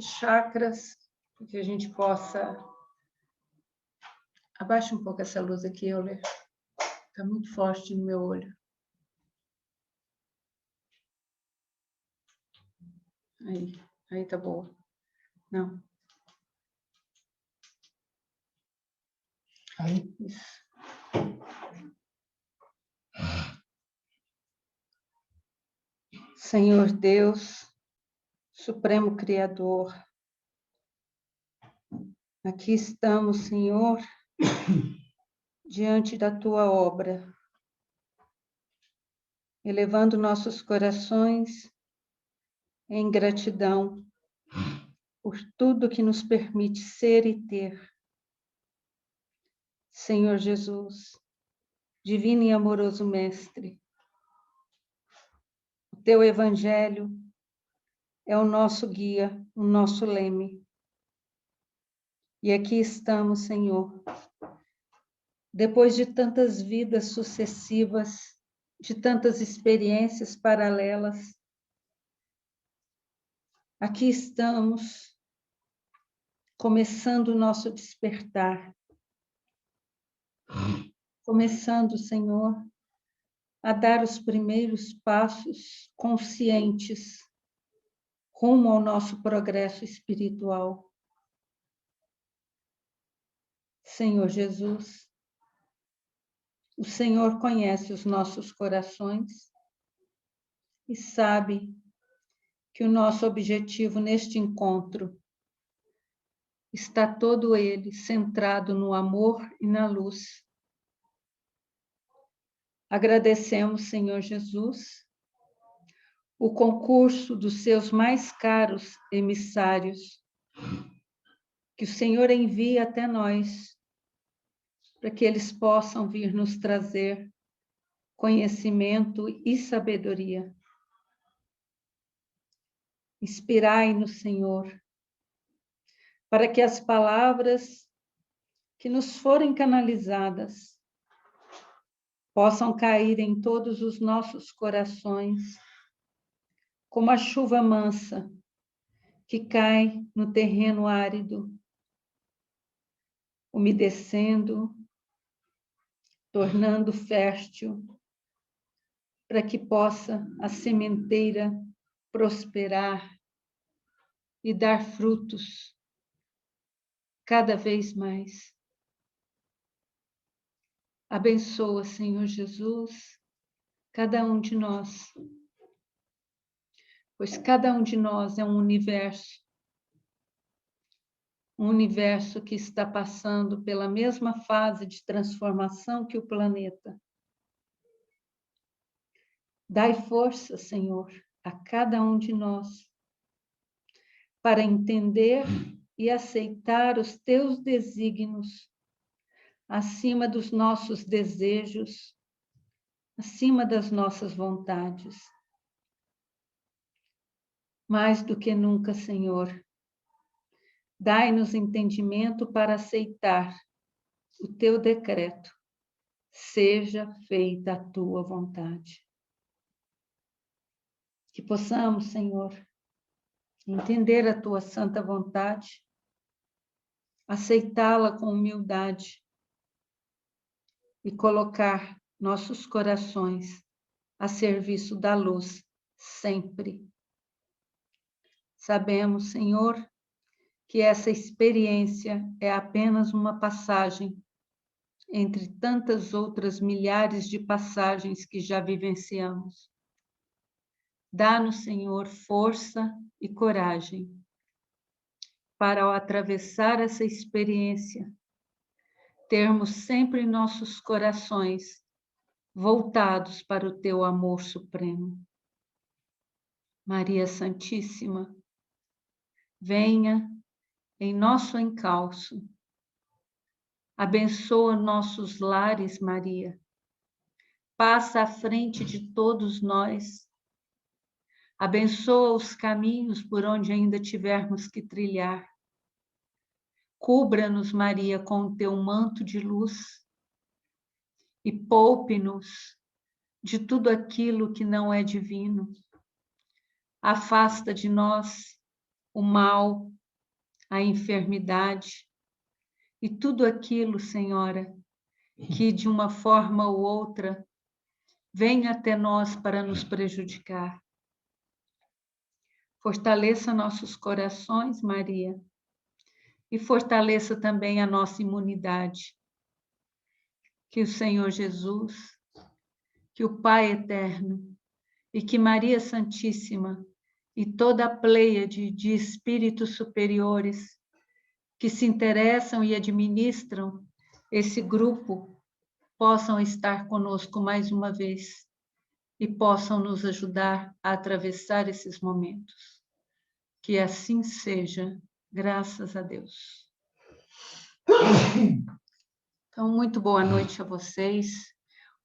chakras, para que a gente possa... Abaixa um pouco essa luz aqui, Euler. Está muito forte no meu olho. Aí tá boa. Não. Aí. Isso. Senhor Deus, Supremo Criador, aqui estamos, Senhor, diante da Tua obra, elevando nossos corações em gratidão por tudo que nos permite ser e ter. Senhor Jesus, divino e amoroso Mestre, o Teu Evangelho é o nosso guia, o nosso leme. E aqui estamos, Senhor, depois de tantas vidas sucessivas, de tantas experiências paralelas, aqui estamos, começando o nosso despertar. Começando, Senhor, a dar os primeiros passos conscientes rumo ao nosso progresso espiritual. Senhor Jesus, o Senhor conhece os nossos corações e sabe que o nosso objetivo neste encontro está todo ele centrado no amor e na luz. Agradecemos, Senhor Jesus, o concurso dos seus mais caros emissários, que o Senhor envia até nós, para que eles possam vir nos trazer conhecimento e sabedoria. Inspirai-nos, Senhor, para que as palavras que nos forem canalizadas possam cair em todos os nossos corações, como a chuva mansa que cai no terreno árido, umedecendo, tornando fértil, para que possa a sementeira prosperar e dar frutos cada vez mais. Abençoa, Senhor Jesus, cada um de nós, pois cada um de nós é um universo que está passando pela mesma fase de transformação que o planeta. Dai força, Senhor, a cada um de nós, para entender e aceitar os teus desígnios acima dos nossos desejos, acima das nossas vontades. Mais do que nunca, Senhor, dai-nos entendimento para aceitar o teu decreto. Seja feita a tua vontade. Que possamos, Senhor, entender a tua santa vontade, aceitá-la com humildade e colocar nossos corações a serviço da luz sempre. Sabemos, Senhor, que essa experiência é apenas uma passagem entre tantas outras milhares de passagens que já vivenciamos. Dá-nos, Senhor, força e coragem para, ao atravessar essa experiência, termos sempre nossos corações voltados para o teu amor supremo. Maria Santíssima, venha em nosso encalço. Abençoa nossos lares, Maria. Passa à frente de todos nós. Abençoa os caminhos por onde ainda tivermos que trilhar. Cubra-nos, Maria, com o teu manto de luz e poupe-nos de tudo aquilo que não é divino. Afasta de nós o mal, a enfermidade e tudo aquilo, Senhora, que de uma forma ou outra vem até nós para nos prejudicar. Fortaleça nossos corações, Maria, e fortaleça também a nossa imunidade. Que o Senhor Jesus, que o Pai Eterno e que Maria Santíssima e toda a pleiade de espíritos superiores que se interessam e administram esse grupo possam estar conosco mais uma vez e possam nos ajudar a atravessar esses momentos. Que assim seja, graças a Deus. Então, muito boa noite a vocês.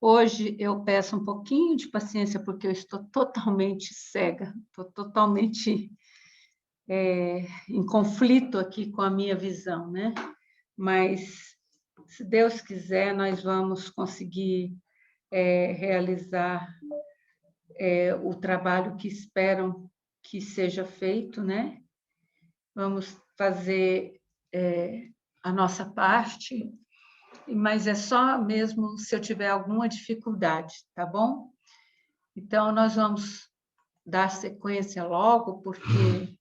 Hoje eu peço um pouquinho de paciência, porque eu estou totalmente cega, estou totalmente em conflito aqui com a minha visão, né? Mas, se Deus quiser, nós vamos conseguir realizar o trabalho que esperam que seja feito, né? Vamos fazer a nossa parte, mas é só mesmo se eu tiver alguma dificuldade, tá bom? Então, nós vamos dar sequência logo, porque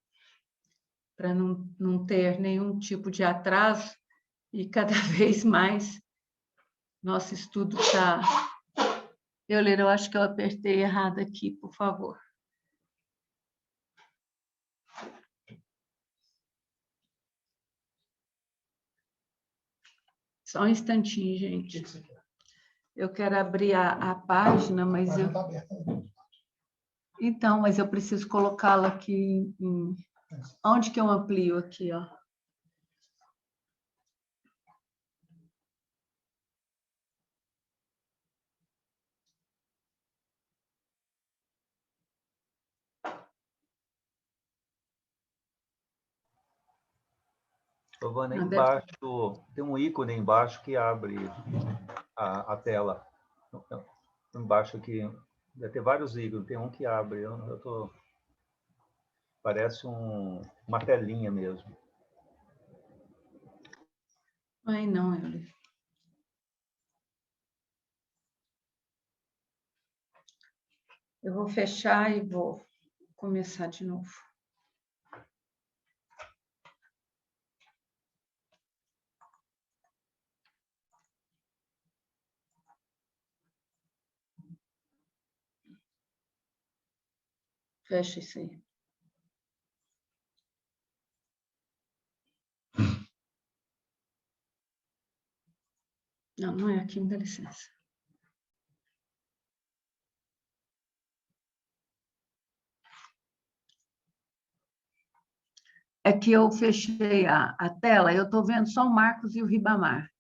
para não ter nenhum tipo de atraso, e cada vez mais nosso estudo está... Eu acho que eu apertei errado aqui, por favor. Só um instantinho, gente. Eu quero abrir a página, mas eu... Então, mas eu preciso colocá-la aqui em... Onde que eu amplio aqui, ó? Giovana, embaixo, tem um ícone embaixo que abre a tela. Embaixo aqui, deve ter vários ícones, tem um que abre. Parece uma telinha mesmo. Ai, não, Euler. Eu vou fechar e vou começar de novo. Fecha isso aí. Não, não é aqui, me dá licença. É que eu fechei a tela, eu estou vendo só o Marcos e o Ribamar.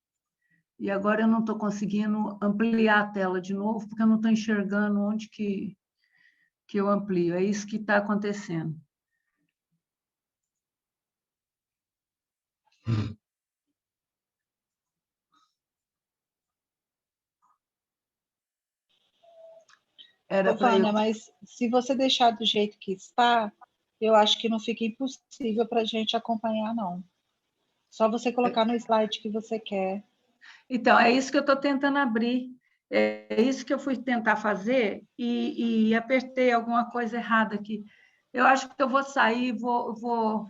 E agora eu não estou conseguindo ampliar a tela de novo, porque eu não estou enxergando onde que eu amplio. É isso que está acontecendo. Era para Vânia, eu... mas se você deixar do jeito que está, eu acho que não fica impossível para a gente acompanhar, não. Só você colocar no slide que você quer. Então, é isso que eu estou tentando abrir. É isso que eu fui tentar fazer e apertei alguma coisa errada aqui. Eu acho que eu vou sair e vou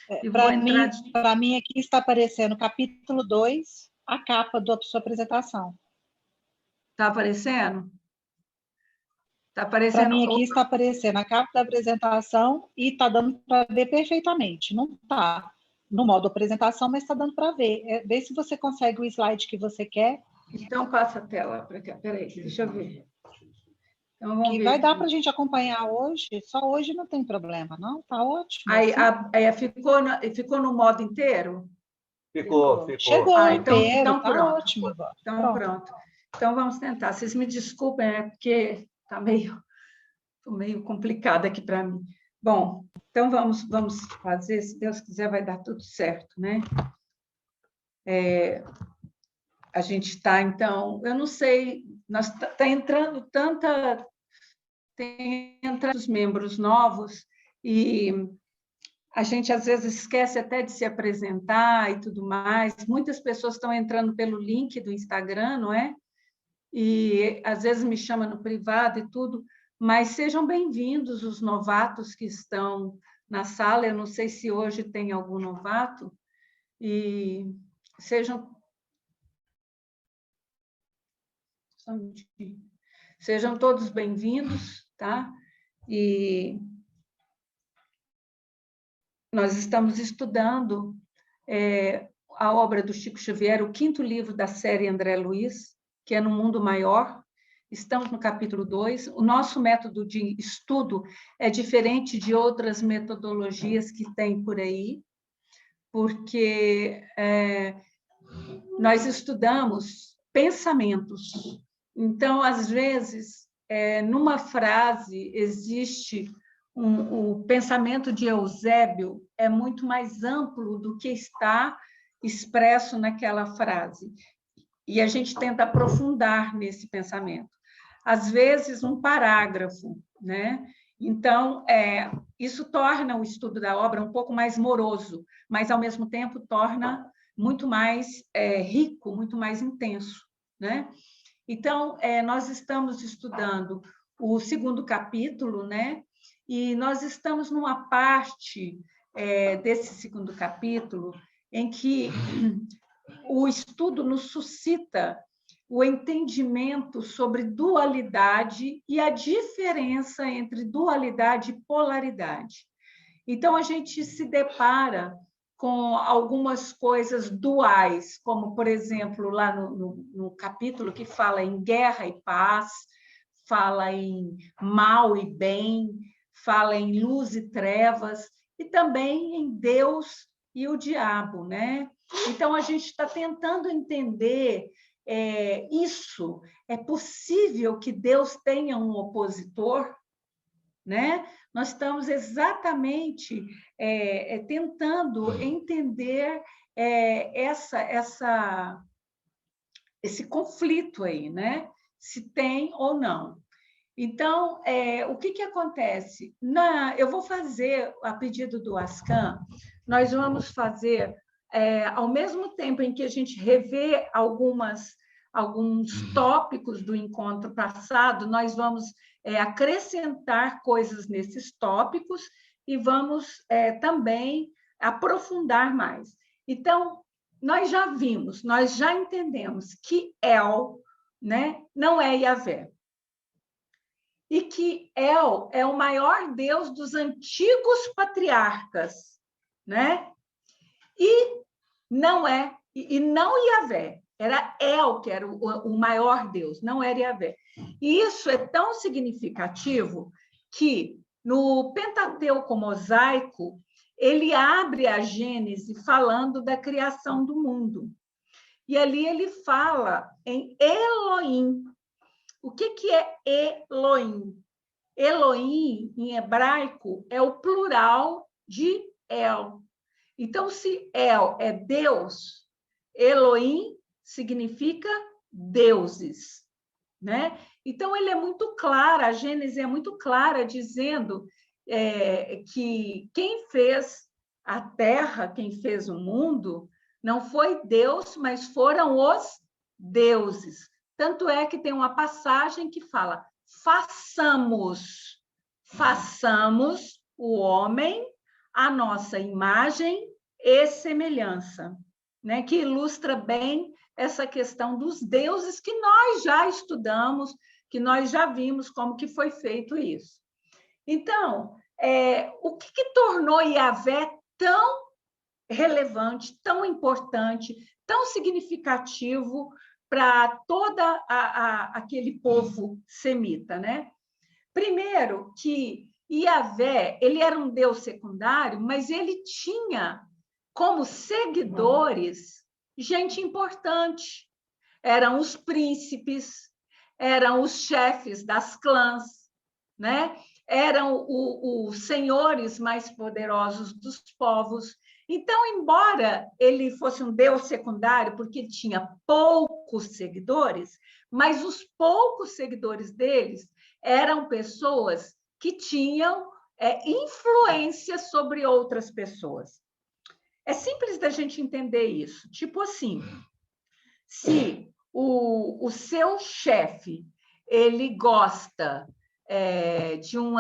entrar... Para mim, aqui está aparecendo capítulo 2, a capa da sua apresentação. Está aparecendo? Está Para aparecendo... mim, aqui está aparecendo a capa da apresentação e está dando para ver perfeitamente. Não está no modo apresentação, mas está dando para ver. Vê se você consegue o slide que você quer. Então, passa a tela para cá. Peraí, deixa eu ver. Então, vamos Que ver vai aqui. dar para a gente acompanhar hoje. Só hoje não tem problema, não? Está ótimo. Aí, assim. ficou no modo inteiro? Ficou. Chegou inteiro, então está pronto. ótimo. Então, pronto. Então, vamos tentar. Vocês me desculpem, porque está meio complicado aqui para mim. Bom, então vamos fazer, se Deus quiser, vai dar tudo certo, né? A gente está, então, eu não sei, está entrando tem entrando os membros novos e a gente às vezes esquece até de se apresentar e tudo mais. Muitas pessoas estão entrando pelo link do Instagram, não é? E às vezes me chama no privado e tudo, mas sejam bem-vindos os novatos que estão na sala. Eu não sei se hoje tem algum novato, e sejam todos bem-vindos, tá? E nós estamos estudando a obra do Chico Xavier, o 5º livro da série André Luiz, que é No Mundo Maior. Estamos no capítulo 2. O nosso método de estudo é diferente de outras metodologias que tem por aí, porque nós estudamos pensamentos. Então, às vezes, numa frase existe o pensamento de Eusébio é muito mais amplo do que está expresso naquela frase. E a gente tenta aprofundar nesse pensamento. Às vezes, um parágrafo, né? Então, isso torna o estudo da obra um pouco mais moroso, mas, ao mesmo tempo, torna muito mais rico, muito mais intenso, né? Então, nós estamos estudando o 2º capítulo, né? E nós estamos numa parte desse 2º capítulo em que o estudo nos suscita o entendimento sobre dualidade e a diferença entre dualidade e polaridade. Então, a gente se depara com algumas coisas duais, como, por exemplo, lá no capítulo que fala em guerra e paz, fala em mal e bem, fala em luz e trevas, e também em Deus e o diabo, né? Então, a gente está tentando entender isso. É possível que Deus tenha um opositor, né? Nós estamos exatamente tentando entender esse conflito aí, né? Se tem ou não. Então, o que acontece? Eu vou fazer, a pedido do Ascan, nós vamos fazer, ao mesmo tempo em que a gente revê alguns tópicos do encontro passado, nós vamos acrescentar coisas nesses tópicos e vamos também aprofundar mais. Então, nós já vimos, nós já entendemos que El, né, não é Yahvé. E que El é o maior Deus dos antigos patriarcas, né? E não Yahvé, era El que era o maior Deus, não era Yahvé. E isso é tão significativo que no Pentateuco mosaico ele abre a Gênese falando da criação do mundo. E ali ele fala em Elohim. O que é Elohim? Elohim, em hebraico, é o plural de El. Então, se El é Deus, Elohim significa deuses, né? Então, ele é muito claro, a Gênese é muito clara, dizendo que quem fez a terra, quem fez o mundo, não foi Deus, mas foram os deuses. Tanto é que tem uma passagem que fala: façamos o homem à nossa imagem e semelhança, né? Que ilustra bem essa questão dos deuses que nós já estudamos, que nós já vimos como que foi feito isso. Então, o que tornou Yahvé tão relevante, tão importante, tão significativo para todo aquele povo semita, né? Primeiro, que Yahvé, ele era um deus secundário, mas ele tinha como seguidores gente importante. Eram os príncipes, eram os chefes das clãs, né? Eram os senhores mais poderosos dos povos. Então, embora ele fosse um deus secundário, porque tinha poucos seguidores, mas os poucos seguidores deles eram pessoas que tinham influência sobre outras pessoas. É simples da gente entender isso. Tipo assim, se o seu chefe ele gosta de um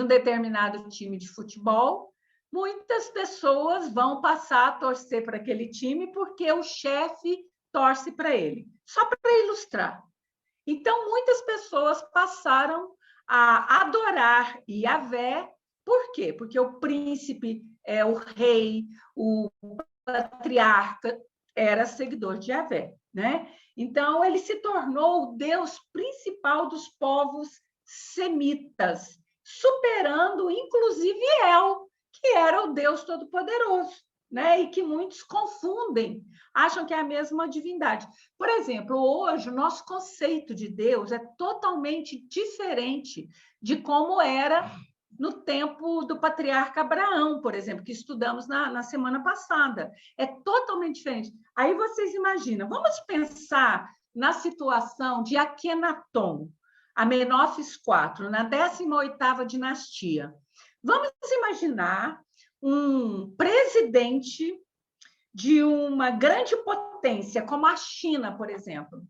determinado time de futebol, muitas pessoas vão passar a torcer para aquele time porque o chefe torce para ele. Só para ilustrar. Então, muitas pessoas passaram a adorar Yahvé. Por quê? Porque o príncipe, o rei, o patriarca era seguidor de Yahvé, né? Então, ele se tornou o Deus principal dos povos semitas, superando, inclusive, El, que era o Deus Todo-Poderoso, né? E que muitos confundem, acham que é a mesma divindade. Por exemplo, hoje, o nosso conceito de Deus é totalmente diferente de como era no tempo do patriarca Abraão, por exemplo, que estudamos na semana passada. É totalmente diferente. Aí vocês imaginam, vamos pensar na situação de Akenaton, Amenófis IV, na 18ª dinastia. Vamos imaginar um presidente de uma grande potência, como a China, por exemplo,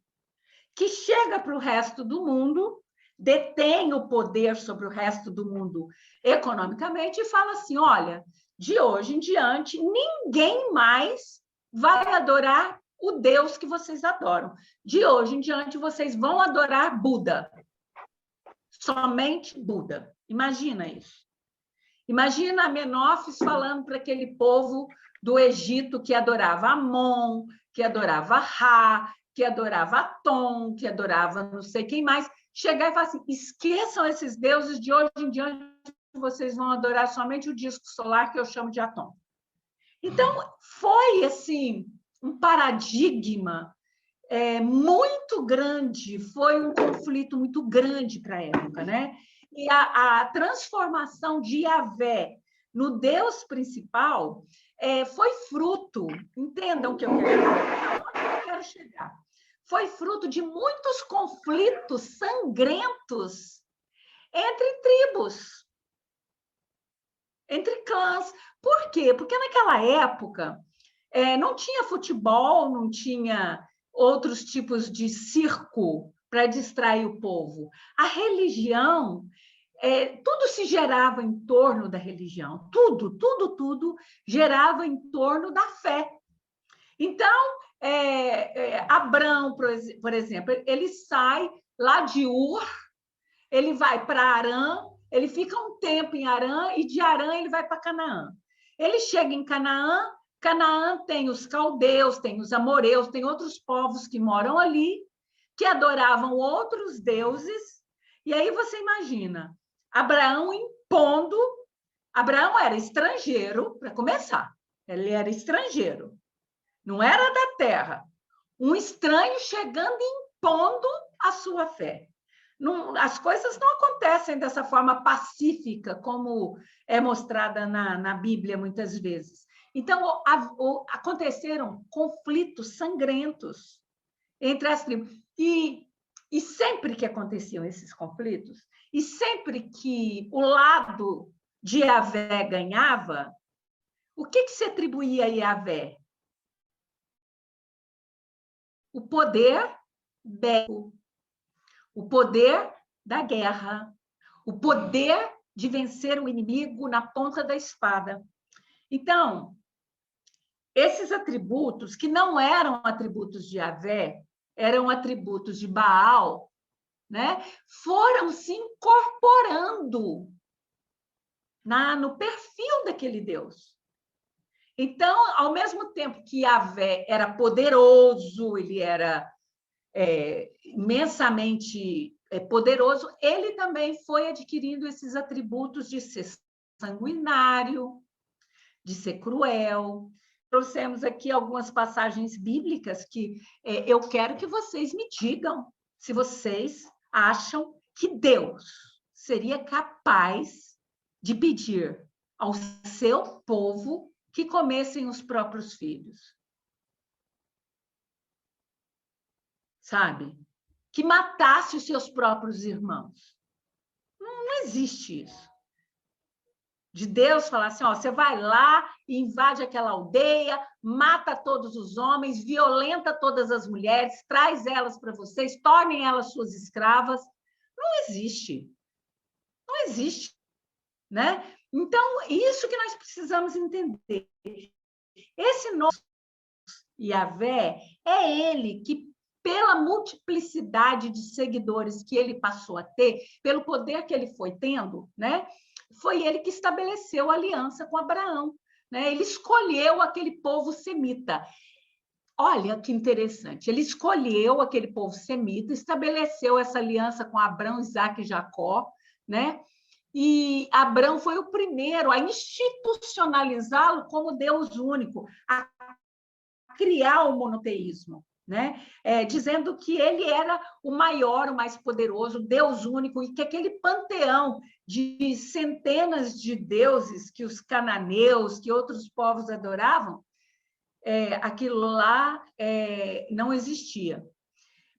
que chega para o resto do mundo, detém o poder sobre o resto do mundo economicamente e fala assim, olha, de hoje em diante, ninguém mais vai adorar o Deus que vocês adoram. De hoje em diante, vocês vão adorar Buda. Somente Buda. Imagina isso. Imagina Amenófis falando para aquele povo do Egito que adorava Amon, que adorava Ra, que adorava Atom, que adorava não sei quem mais, chegar e falar assim, esqueçam esses deuses, de hoje em diante vocês vão adorar somente o disco solar que eu chamo de Atom. Então, foi assim um paradigma muito grande, foi um conflito muito grande para a época, né? E a transformação de Yahvé no Deus principal foi fruto, entendam o que eu quero dizer, onde eu quero chegar. Foi fruto de muitos conflitos sangrentos entre tribos, entre clãs. Por quê? Porque naquela época não tinha futebol, não tinha outros tipos de circo para distrair o povo. A religião, tudo se gerava em torno da religião, tudo gerava em torno da fé. Então, Abrão, por exemplo, ele sai lá de Ur, ele vai para Arã, ele fica um tempo em Arã e de Arã ele vai para Canaã. Ele chega em Canaã, Canaã tem os caldeus, tem os amoreus, tem outros povos que moram ali, que adoravam outros deuses. E aí você imagina, Abraão impondo. Abraão era estrangeiro, para começar. Ele era estrangeiro, não era da terra. Um estranho chegando e impondo a sua fé. Não, as coisas não acontecem dessa forma pacífica, como é mostrada na Bíblia muitas vezes. Então, aconteceram conflitos sangrentos entre as tribos. E sempre que aconteciam esses conflitos, e sempre que o lado de Yahvé ganhava, o que se atribuía a Yahvé? O poder bélico, o poder da guerra, o poder de vencer o inimigo na ponta da espada. Então, esses atributos, que não eram atributos de Yahvé, eram atributos de Baal, né? Foram se incorporando no perfil daquele Deus. Então, ao mesmo tempo que Yahvé era poderoso, ele era imensamente poderoso, ele também foi adquirindo esses atributos de ser sanguinário, de ser cruel. Trouxemos aqui algumas passagens bíblicas que eu quero que vocês me digam se vocês acham que Deus seria capaz de pedir ao seu povo que comessem os próprios filhos. Sabe? Que matasse os seus próprios irmãos. Não Não existe isso. De Deus falar assim, ó, você vai lá e invade aquela aldeia, mata todos os homens, violenta todas as mulheres, traz elas para vocês, tornem elas suas escravas. Não existe. Não existe, né? Então, isso que nós precisamos entender. Esse nosso Yahvé é ele que, pela multiplicidade de seguidores que ele passou a ter, pelo poder que ele foi tendo, né? Foi ele que estabeleceu a aliança com Abraão, né? Ele escolheu aquele povo semita. Olha que interessante, ele escolheu aquele povo semita, estabeleceu essa aliança com Abraão, Isaque e Jacó, né? E Abraão foi o primeiro a institucionalizá-lo como Deus único, a criar o monoteísmo, né? Dizendo que ele era o maior, o mais poderoso, Deus único, e que aquele panteão de centenas de deuses que os cananeus, que outros povos adoravam, aquilo lá não existia.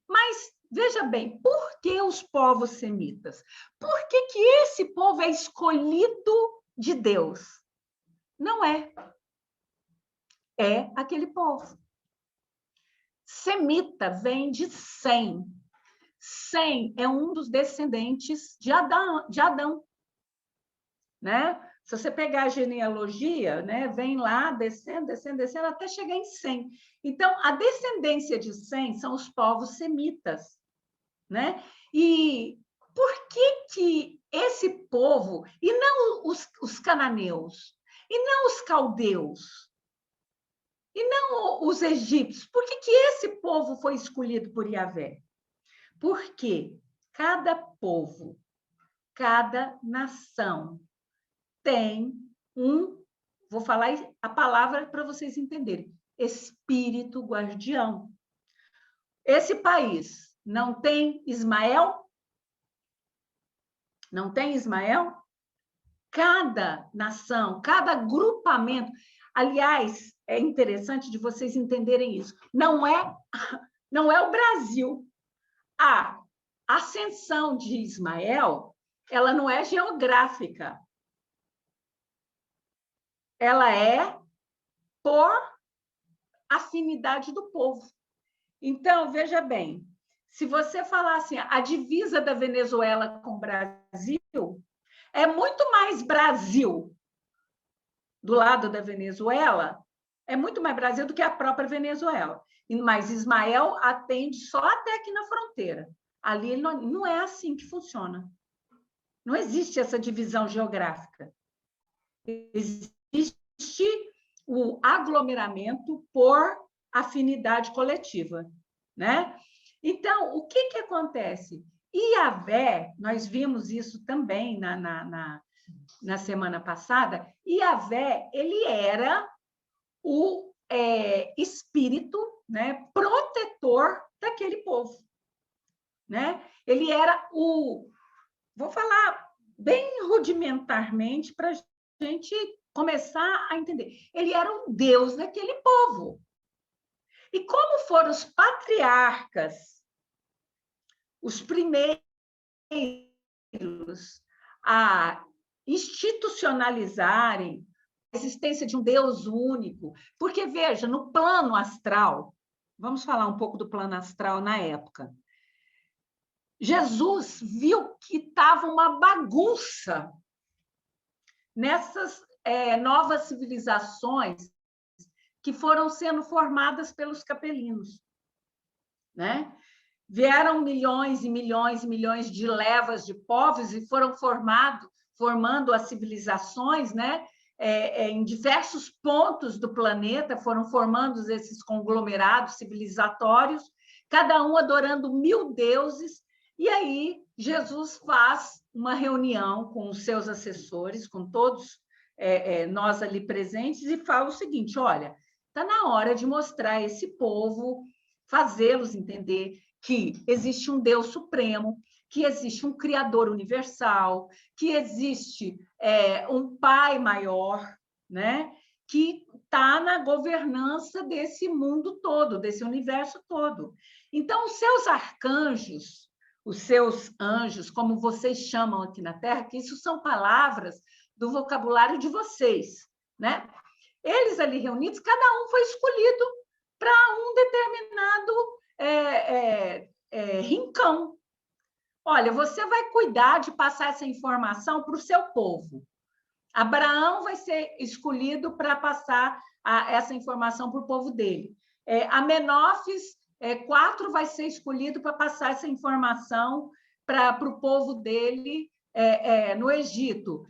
Mas, veja bem, por que os povos semitas? Por que esse povo é escolhido de Deus? Não é. É aquele povo. Semita vem de Sem. Sem é um dos descendentes de Adão, né? Se você pegar a genealogia, né, vem lá, descendo, descendo, descendo, até chegar em Sem. Então, a descendência de Sem são os povos semitas, né? E por que esse povo, e não os cananeus, e não os caldeus, e não os egípcios, por que esse povo foi escolhido por Yahvé? Porque cada povo, cada nação tem vou falar a palavra para vocês entenderem, espírito guardião. Esse país não tem Ismael? Não tem Ismael? Cada nação, cada agrupamento. Aliás, é interessante de vocês entenderem isso. Não é o Brasil. A ascensão de Ismael, ela não é geográfica. Ela é por afinidade do povo. Então, veja bem, se você falar assim, a divisa da Venezuela com o Brasil é muito mais Brasil do lado da Venezuela, é muito mais Brasil do que a própria Venezuela. Mas Ismael atende só até aqui na fronteira. Ali não é assim que funciona. Não existe essa divisão geográfica. Existe o aglomeramento por afinidade coletiva, né? Então, o que acontece? Yahvé, nós vimos isso também na semana passada, Yahvé, ele era o espírito, né, protetor daquele povo, né? Ele era vou falar bem rudimentarmente para a gente começar a entender. Ele era um Deus daquele povo. E como foram os patriarcas, os primeiros a institucionalizarem a existência de um Deus único, porque, veja, no plano astral, vamos falar um pouco do plano astral na época, Jesus viu que estava uma bagunça nessas novas civilizações que foram sendo formadas pelos capelinos, né? Vieram milhões e milhões e milhões de levas de povos e foram formando as civilizações, né? Em diversos pontos do planeta, foram formando esses conglomerados civilizatórios, cada um adorando 1000 deuses, e aí Jesus faz uma reunião com os seus assessores, com todos nós ali presentes, e fala o seguinte: olha, está na hora de mostrar a esse povo, fazê-los entender que existe um Deus supremo, que existe um Criador universal, que existe um Pai maior, né? Que está na governança desse mundo todo, desse universo todo. Então, os seus arcanjos, os seus anjos, como vocês chamam aqui na Terra, que isso são palavras do vocabulário de vocês, né? Eles ali reunidos, cada um foi escolhido para um determinado rincão. Olha, você vai cuidar de passar essa informação para o seu povo. Abraão vai ser escolhido para passar essa informação para o povo dele. Amenófis 4 vai ser escolhido para passar essa informação para o povo dele no Egito.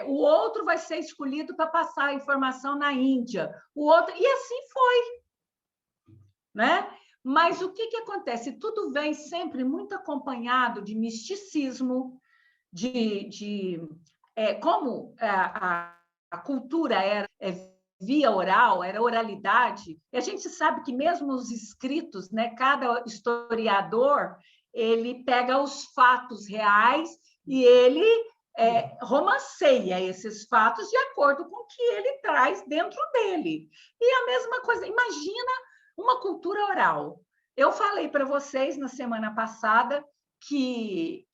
O outro vai ser escolhido para passar a informação na Índia. O outro, e assim foi, né? Mas o que acontece? Tudo vem sempre muito acompanhado de misticismo, como a cultura era via oral, era oralidade, e a gente sabe que mesmo os escritos, né, cada historiador, ele pega os fatos reais e ele romanceia esses fatos de acordo com o que ele traz dentro dele. E a mesma coisa, imagina uma cultura oral. Eu falei para vocês na semana passada que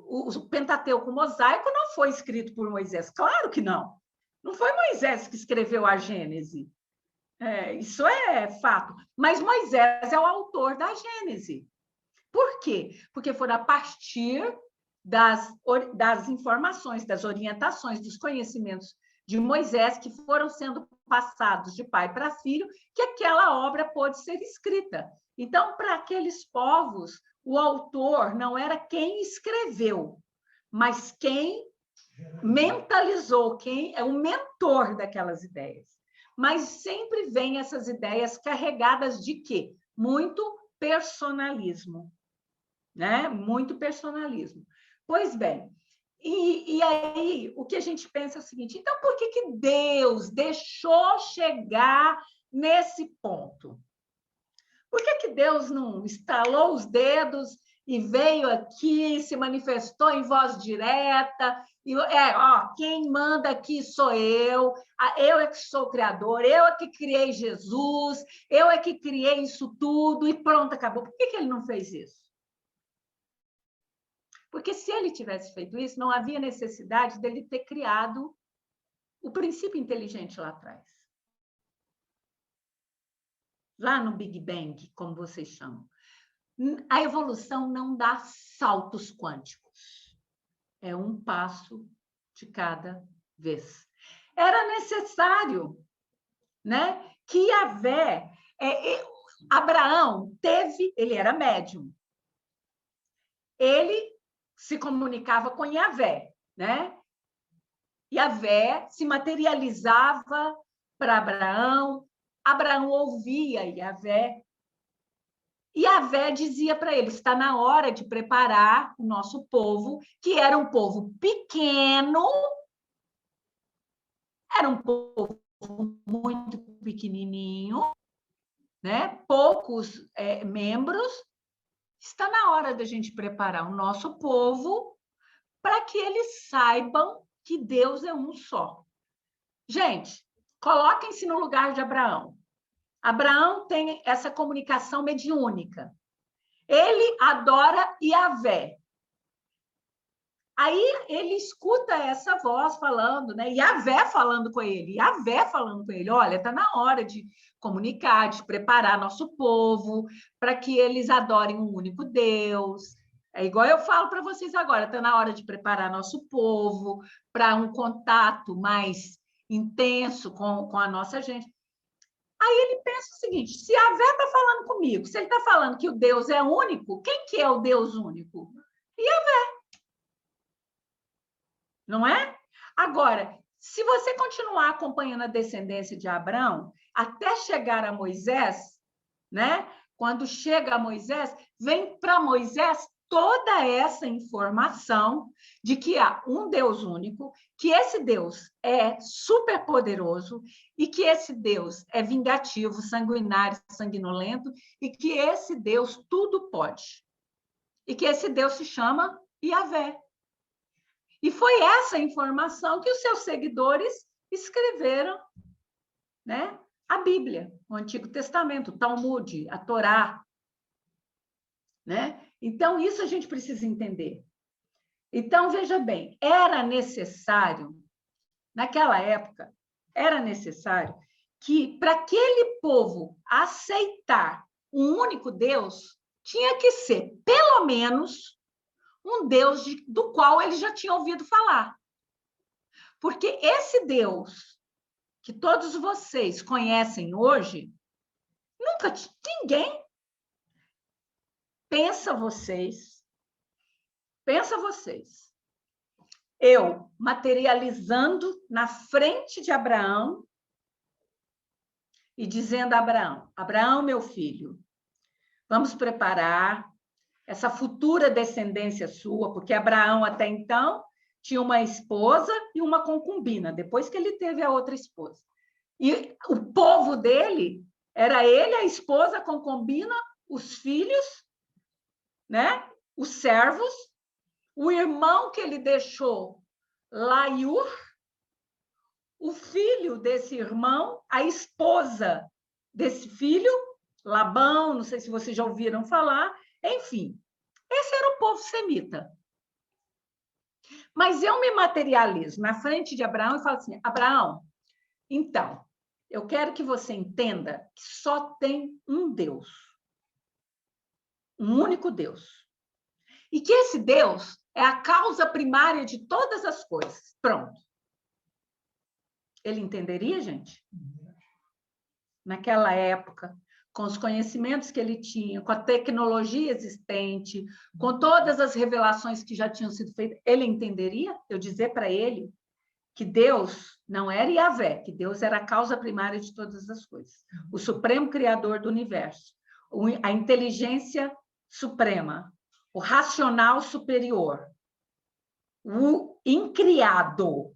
o Pentateuco mosaico não foi escrito por Moisés. Claro que não. Não foi Moisés que escreveu a Gênese. Isso é fato. Mas Moisés é o autor da Gênese. Por quê? Porque foi a partir das informações, das orientações, dos conhecimentos de Moisés que foram sendo passados de pai para filho, que aquela obra pôde ser escrita. Então, para aqueles povos, o autor não era quem escreveu, mas quem mentalizou, quem é o mentor daquelas ideias. Mas sempre vem essas ideias carregadas de quê? Muito personalismo, né? Muito personalismo. Pois bem, e aí o que a gente pensa é o seguinte, então por que Deus deixou chegar nesse ponto? Por que Deus não estalou os dedos e veio aqui, se manifestou em voz direta? Quem manda aqui sou eu é que sou o Criador, eu é que criei Jesus, eu é que criei isso tudo e pronto, acabou. Por que ele não fez isso? Porque se ele tivesse feito isso, não havia necessidade dele ter criado o princípio inteligente lá atrás. Lá no Big Bang, como vocês chamam. A evolução não dá saltos quânticos. É um passo de cada vez. Era necessário, né, que Yahvé... Abraão ele era médium. Ele se comunicava com Yahvé, né? Yahvé se materializava para Abraão, Abraão ouvia Yahvé, e Yahvé dizia para ele, está na hora de preparar o nosso povo, que era um povo pequeno, era um povo muito pequenininho, né? Poucos membros, está na hora da gente preparar o nosso povo para que eles saibam que Deus é um só. Gente, coloquem-se no lugar de Abraão. Abraão tem essa comunicação mediúnica. Ele adora Yahvé. Aí ele escuta essa voz falando, né? Yahvé falando com ele. Yahvé falando com ele. Olha, está na hora de comunicar, de preparar nosso povo para que eles adorem um único Deus. É igual eu falo para vocês agora, está na hora de preparar nosso povo para um contato mais intenso com a nossa gente. Aí ele pensa o seguinte, se Yahvé está falando comigo, se ele está falando que o Deus é único, quem que é o Deus único? Yahvé. Não é? Agora, se você continuar acompanhando a descendência de Abraão, até chegar a Moisés, né? Quando chega a Moisés, vem para Moisés toda essa informação de que há um Deus único, que esse Deus é superpoderoso e que esse Deus é vingativo, sanguinário, sanguinolento e que esse Deus tudo pode. E que esse Deus se chama Yahvé. E foi essa informação que os seus seguidores escreveram, né? A Bíblia, o Antigo Testamento, o Talmud, a Torá, né? Então, isso a gente precisa entender. Então, veja bem, era necessário, naquela época, era necessário que, para aquele povo aceitar um único Deus, tinha que ser, pelo menos, um Deus do qual ele já tinha ouvido falar. Porque esse Deus que todos vocês conhecem hoje, nunca ninguém pensa vocês, eu materializando na frente de Abraão e dizendo a Abraão, Abraão, meu filho, vamos preparar essa futura descendência sua, porque Abraão até então tinha uma esposa e uma concubina, depois que ele teve a outra esposa. E o povo dele era ele, a esposa, a concubina, os filhos, né? Os servos, o irmão que ele deixou, Laiur, o filho desse irmão, a esposa desse filho, Labão, não sei se vocês já ouviram falar, enfim, esse era o povo semita. Mas eu me materializo na frente de Abraão e falo assim, Abraão, então, eu quero que você entenda que só tem um Deus, um único Deus. E que esse Deus é a causa primária de todas as coisas. Pronto. Ele entenderia, gente? Naquela época, com os conhecimentos que ele tinha, com a tecnologia existente, com todas as revelações que já tinham sido feitas, ele entenderia? Eu dizer para ele que Deus não era Yahvé, que Deus era a causa primária de todas as coisas, o supremo criador do universo, a inteligência suprema, o racional superior, o incriado,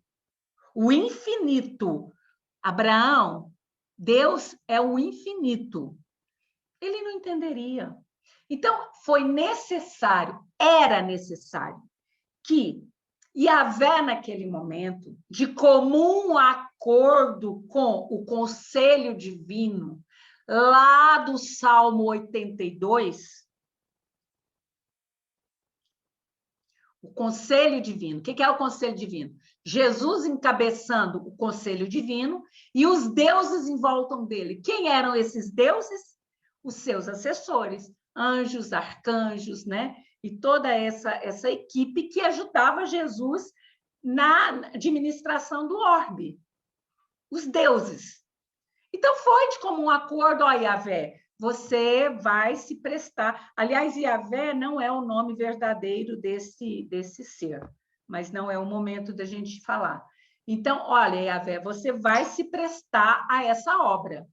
o infinito. Abraão, Deus é o infinito. Ele não entenderia. Então, foi necessário, era necessário, que Yahvé, naquele momento, de comum acordo com o conselho divino, lá do Salmo 82, o conselho divino. O que é o conselho divino? Jesus encabeçando o conselho divino e os deuses em volta dele. Quem eram esses deuses? Os seus assessores, anjos, arcanjos, né? E toda essa equipe que ajudava Jesus na administração do orbe. Os deuses. Então, foi de comum acordo, ó, Yahvé, você vai se prestar. Aliás, Yahvé não é o nome verdadeiro desse ser, mas não é o momento da gente falar. Então, olha, Yahvé, você vai se prestar a essa obra.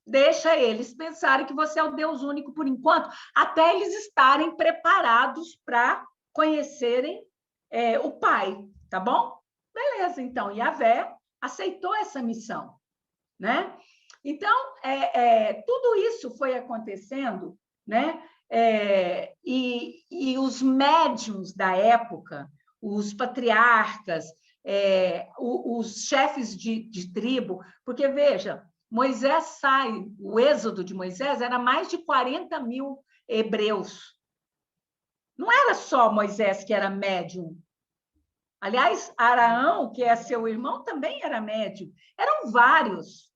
Deixa eles pensarem que você é o Deus único por enquanto, até eles estarem preparados para conhecerem o Pai, tá bom? Beleza, então, Yahvé aceitou essa missão, né? Então, tudo isso foi acontecendo, né? E os médiuns da época, os patriarcas, os chefes de tribo, porque, veja, Moisés sai, o êxodo de Moisés era mais de 40 mil hebreus. Não era só Moisés que era médium. Aliás, Araão, que é seu irmão, também era médium. Eram vários,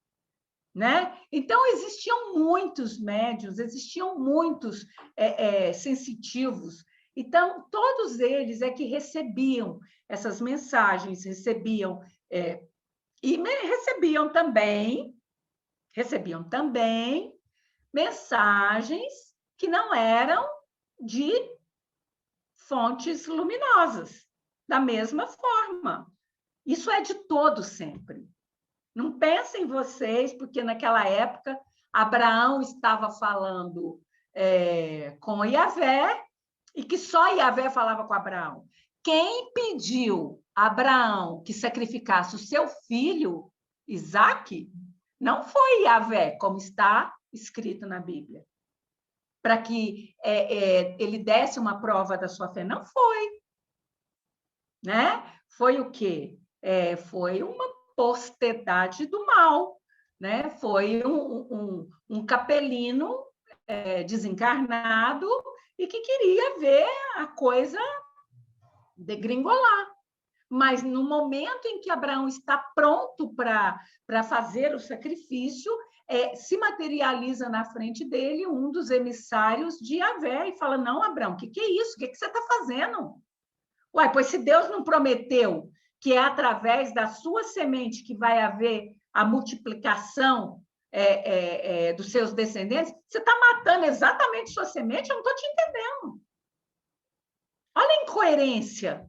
né? Então, existiam muitos médiuns, existiam muitos sensitivos. Então, todos eles que recebiam essas mensagens, recebiam também mensagens que não eram de fontes luminosas, da mesma forma. Isso é de todo sempre. Não pensem vocês, porque naquela época Abraão estava falando com Yahvé e que só Yahvé falava com Abraão. Quem pediu a Abraão que sacrificasse o seu filho, Isaque, não foi Yahvé, como está escrito na Bíblia, para que ele desse uma prova da sua fé. Não foi. Né? Foi o quê? Foi uma postedade do mal, né? Foi um capelino desencarnado e que queria ver a coisa degringolar. Mas no momento em que Abraão está pronto para fazer o sacrifício, se materializa na frente dele um dos emissários de Yahvé e fala: não, Abraão, o que é isso? O que você está fazendo? Uai, pois se Deus não prometeu que é através da sua semente que vai haver a multiplicação dos seus descendentes, você está matando exatamente sua semente? Eu não estou te entendendo. Olha a incoerência,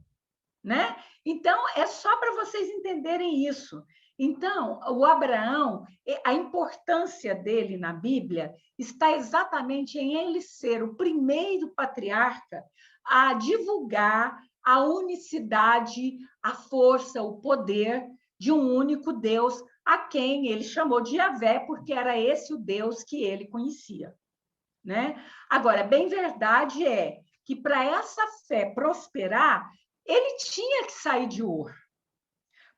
né? Então, é só para vocês entenderem isso. Então, o Abraão, a importância dele na Bíblia está exatamente em ele ser o primeiro patriarca a divulgar a unicidade, a força, o poder de um único Deus, a quem ele chamou de Yahvé, porque era esse o Deus que ele conhecia, né? Agora, bem verdade é que para essa fé prosperar, ele tinha que sair de Ur,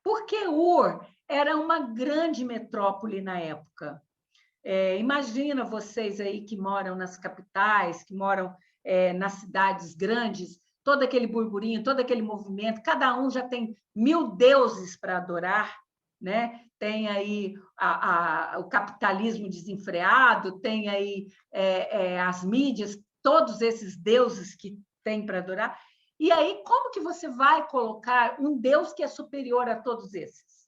porque Ur era uma grande metrópole na época. Imagina vocês aí que moram nas capitais, que moram nas cidades grandes, todo aquele burburinho, todo aquele movimento, cada um já tem 1000 deuses para adorar, né? Tem aí o capitalismo desenfreado, tem aí as mídias, todos esses deuses que tem para adorar. E aí, como que você vai colocar um Deus que é superior a todos esses?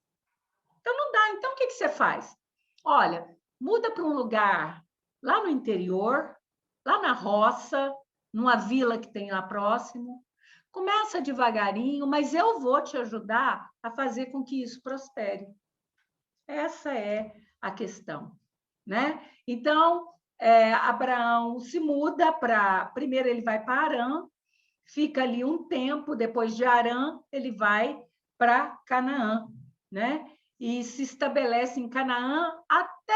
Então, não dá. Então, o que você faz? Olha, muda para um lugar lá no interior, lá na roça, numa vila que tem lá próximo. Começa devagarinho, mas eu vou te ajudar a fazer com que isso prospere. Essa é a questão, né? Então, Abraão se muda para... Primeiro, ele vai para Harã, fica ali um tempo, depois de Harã, ele vai para Canaã, né? E se estabelece em Canaã até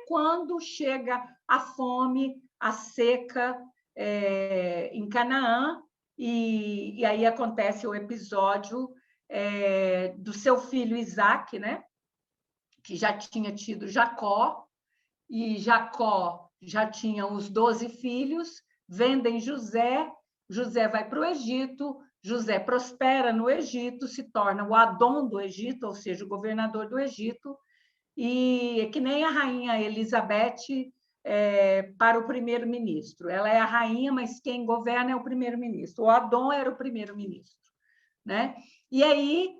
quando chega a fome, a seca em Canaã, e aí acontece o episódio do seu filho Isaque, né? Que já tinha tido Jacó, e Jacó já tinha os 12 filhos, vendem José, José vai para o Egito, José prospera no Egito, se torna o Adom do Egito, ou seja, o governador do Egito, e é que nem a rainha Elizabeth para o primeiro-ministro. Ela é a rainha, mas quem governa é o primeiro-ministro. O Adom era o primeiro-ministro, né? E aí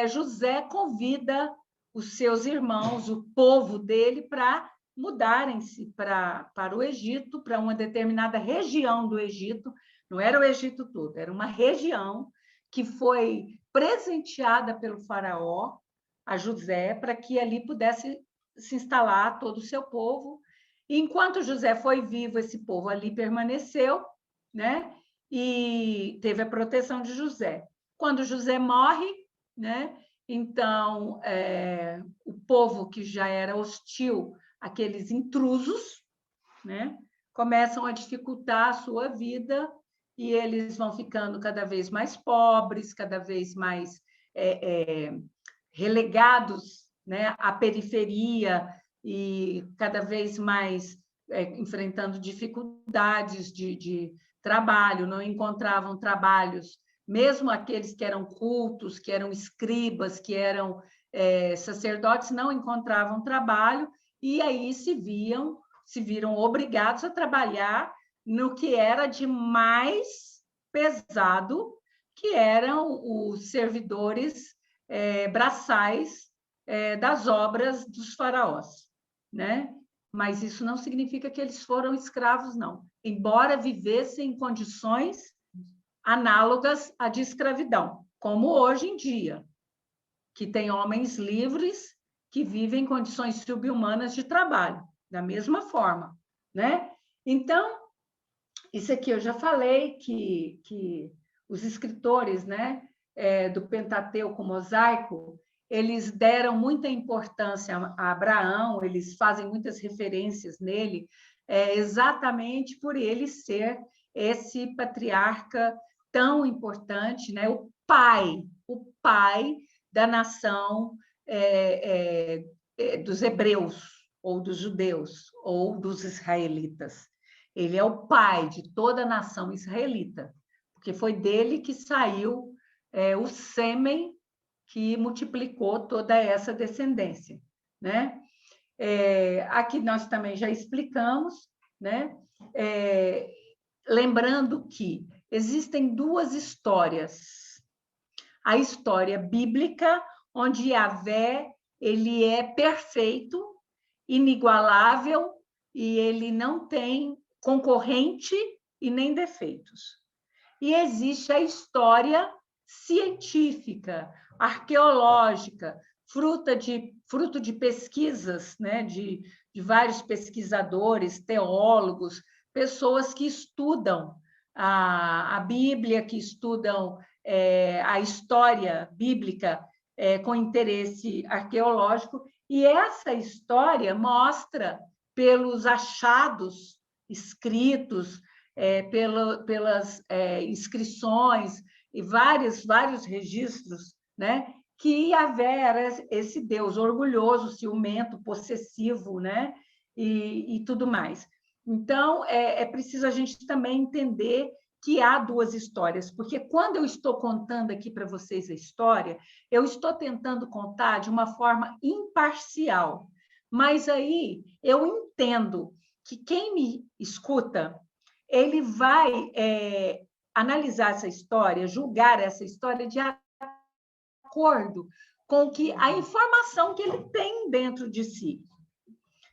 José convida os seus irmãos, o povo dele, para mudarem-se para o Egito, para uma determinada região do Egito. Não era o Egito todo, era uma região que foi presenteada pelo faraó a José para que ali pudesse se instalar todo o seu povo. E enquanto José foi vivo, esse povo ali permaneceu, né? E teve a proteção de José. Quando José morre, né? Então, o povo que já era hostil, aqueles intrusos, né? Começam a dificultar a sua vida e eles vão ficando cada vez mais pobres, cada vez mais relegados, né, à periferia e cada vez mais enfrentando dificuldades de trabalho, não encontravam trabalhos, mesmo aqueles que eram cultos, que eram escribas, que eram sacerdotes, não encontravam trabalho e aí se viram obrigados a trabalhar no que era de mais pesado, que eram os servidores braçais das obras dos faraós, né? Mas isso não significa que eles foram escravos, não. Embora vivessem em condições análogas à de escravidão, como hoje em dia, que tem homens livres que vivem em condições subhumanas de trabalho, da mesma forma, né? Então, isso aqui eu já falei, que os escritores, né, do Pentateuco mosaico, eles deram muita importância a Abraão, eles fazem muitas referências nele, exatamente por ele ser esse patriarca tão importante, né? O pai da nação dos hebreus, ou dos judeus, ou dos israelitas. Ele é o pai de toda a nação israelita, porque foi dele que saiu o sêmen que multiplicou toda essa descendência, né? Aqui nós também já explicamos, né? Lembrando que existem duas histórias. A história bíblica, onde Yahvé, ele é perfeito, inigualável, e ele não tem concorrente e nem defeitos. E existe a história científica, arqueológica, fruto de pesquisas, né, de vários pesquisadores, teólogos, pessoas que estudam a Bíblia, que estudam a história bíblica com interesse arqueológico, e essa história mostra, pelos achados escritos, pelas inscrições e vários registros, né, que Yahvé era esse Deus orgulhoso, ciumento, possessivo, né, e tudo mais. Então, é preciso a gente também entender que há duas histórias, porque quando eu estou contando aqui para vocês a história, eu estou tentando contar de uma forma imparcial, mas aí eu entendo que quem me escuta, ele vai analisar essa história, julgar essa história de acordo com a informação que ele tem dentro de si.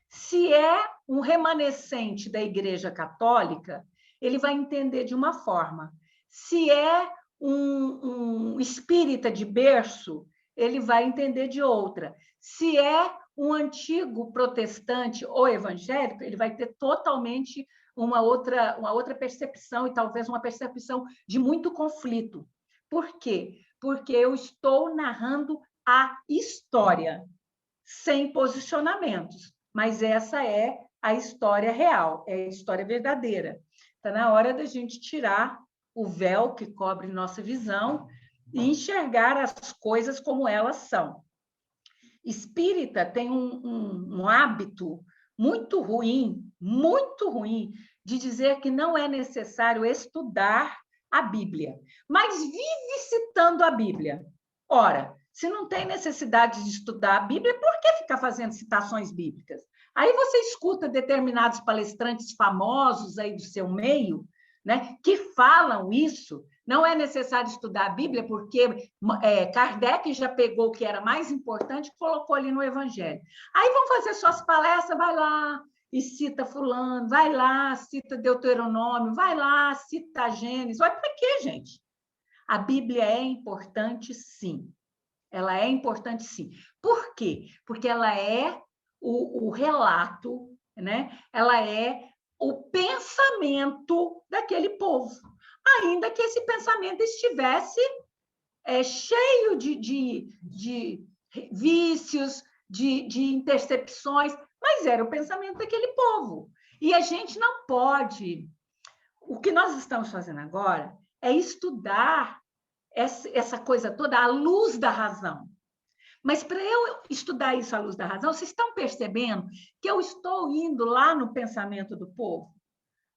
Se é um remanescente da Igreja Católica, ele vai entender de uma forma. Se é um espírita de berço, ele vai entender de outra. Se é um antigo protestante ou evangélico, ele vai ter totalmente uma outra percepção, e talvez uma percepção de muito conflito. Por quê? Porque eu estou narrando a história, sem posicionamentos. Mas essa é a história real, é a história verdadeira. Está na hora da gente tirar o véu que cobre nossa visão e enxergar as coisas como elas são. Espírita tem um hábito muito ruim, de dizer que não é necessário estudar a Bíblia, mas vive citando a Bíblia. Ora, se não tem necessidade de estudar a Bíblia, por que ficar fazendo citações bíblicas? Aí você escuta determinados palestrantes famosos aí do seu meio, né, que falam isso. Não é necessário estudar a Bíblia, porque Kardec já pegou o que era mais importante e colocou ali no Evangelho. Aí vão fazer suas palestras, vai lá e cita fulano, vai lá, cita Deuteronômio, vai lá, cita Gênesis. Vai para quê, gente? A Bíblia é importante, sim. Ela é importante, sim. Por quê? Porque ela é o relato, né? Ela é o pensamento daquele povo, ainda que esse pensamento estivesse cheio de vícios, de intercepções, mas era o pensamento daquele povo. E a gente não pode... O que nós estamos fazendo agora é estudar essa coisa toda à luz da razão. Mas para eu estudar isso à luz da razão, vocês estão percebendo que eu estou indo lá no pensamento do povo?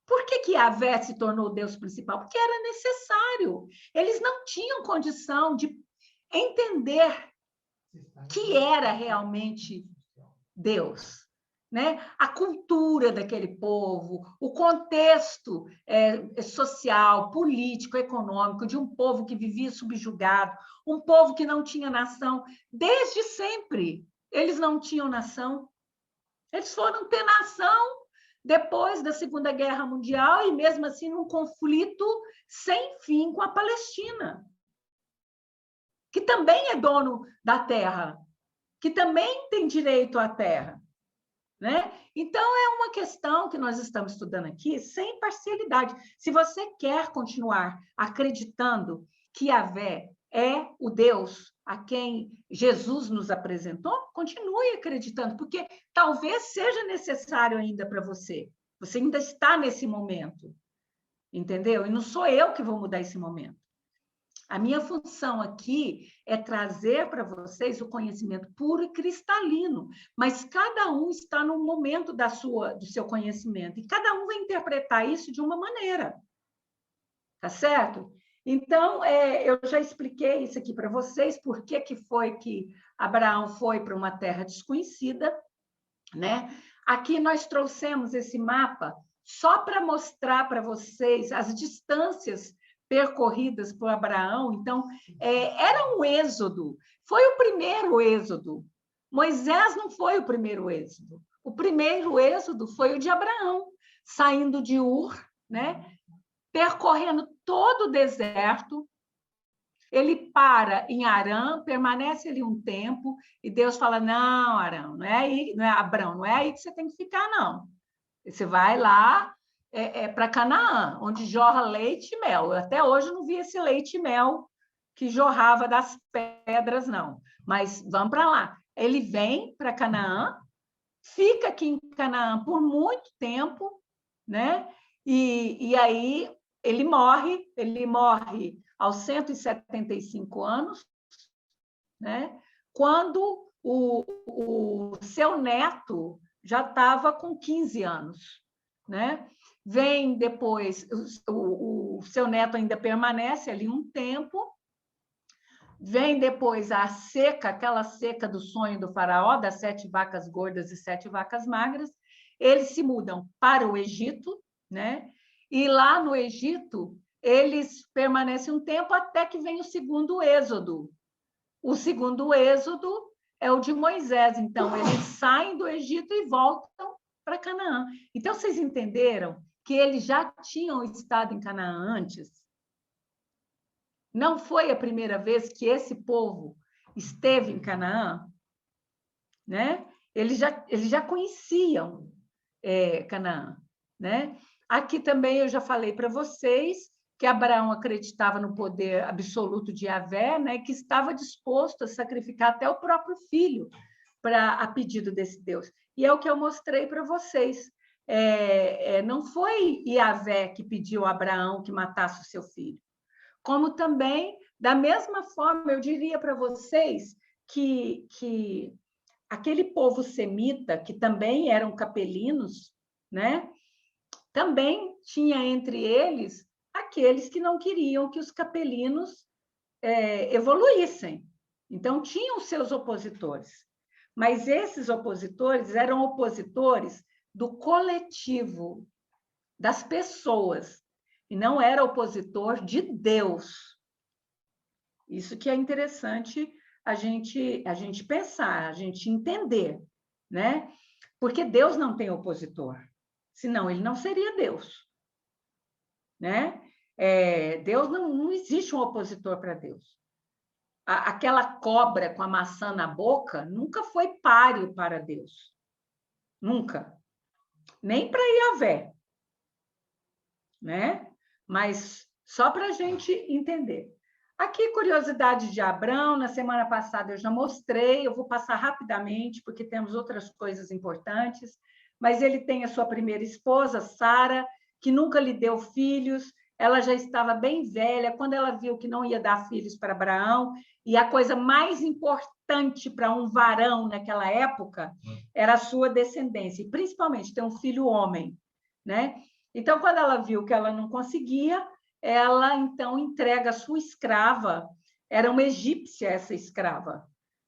Por que Yahvé se tornou o Deus principal? Porque era necessário. Eles não tinham condição de entender que era realmente Deus, né? A cultura daquele povo, o contexto social, político, econômico de um povo que vivia subjugado, um povo que não tinha nação. Desde sempre, eles não tinham nação. Eles foram ter nação depois da Segunda Guerra Mundial e, mesmo assim, num conflito sem fim com a Palestina, que também é dono da terra, que também tem direito à terra, né? Então, é uma questão que nós estamos estudando aqui sem parcialidade. Se você quer continuar acreditando que Yahvé é o Deus a quem Jesus nos apresentou, continue acreditando, porque talvez seja necessário ainda para você. Você ainda está nesse momento, entendeu? E não sou eu que vou mudar esse momento. A minha função aqui é trazer para vocês o conhecimento puro e cristalino, mas cada um está no momento do seu conhecimento, e cada um vai interpretar isso de uma maneira. Tá certo? Então, eu já expliquei isso aqui para vocês, por que foi que Abraão foi para uma terra desconhecida, né? Aqui nós trouxemos esse mapa só para mostrar para vocês as distâncias percorridas por Abraão. Então, era um êxodo, foi o primeiro êxodo. Moisés não foi o primeiro êxodo. O primeiro êxodo foi o de Abraão, saindo de Ur, né? Percorrendo todo o deserto. Ele para em Harã, permanece ali um tempo, e Deus fala: não, Arão, não é aí, não é Abrão, não é aí que você tem que ficar, não. Você vai lá para Canaã, onde jorra leite e mel. Eu até hoje não vi esse leite e mel que jorrava das pedras, não. Mas vamos para lá. Ele vem para Canaã, fica aqui em Canaã por muito tempo, né? E aí ele morre aos 175 anos, né? Quando o seu neto já estava com 15 anos, né? Vem depois, o seu neto ainda permanece ali um tempo, vem depois a seca, aquela seca do sonho do faraó, das 7 vacas gordas e 7 vacas magras. Eles se mudam para o Egito, né? E lá no Egito, eles permanecem um tempo até que vem o segundo êxodo. O segundo êxodo é o de Moisés. Então, eles saem do Egito e voltam para Canaã. Então, vocês entenderam que eles já tinham estado em Canaã antes? Não foi a primeira vez que esse povo esteve em Canaã, né? Eles já conheciam Canaã, né? Aqui também eu já falei para vocês que Abraão acreditava no poder absoluto de Yahvé, né? Que estava disposto a sacrificar até o próprio filho a pedido desse Deus. E é o que eu mostrei para vocês. Não foi Yahvé que pediu a Abraão que matasse o seu filho. Como também, da mesma forma, eu diria para vocês que aquele povo semita, que também eram capelinos, né? Também tinha entre eles aqueles que não queriam que os capelinos evoluíssem. Então, tinham seus opositores. Mas esses opositores eram opositores do coletivo, das pessoas, e não era opositor de Deus. Isso que é interessante a gente pensar, a gente entender, né? Porque Deus não tem opositor, senão ele não seria Deus, né? Deus não existe um opositor para Deus. Aquela cobra com a maçã na boca nunca foi páreo para Deus, nunca, nem para Yahvé, né? Mas só para a gente entender. Aqui, curiosidade de Abrão, na semana passada eu já mostrei, eu vou passar rapidamente, porque temos outras coisas importantes, mas ele tem a sua primeira esposa, Sara, que nunca lhe deu filhos, ela já estava bem velha, quando ela viu que não ia dar filhos para Abraão, e a coisa mais importante para um varão naquela época era a sua descendência, e principalmente ter um filho homem, né? Então, quando ela viu que ela não conseguia, ela, então, entrega a sua escrava, era uma egípcia essa escrava,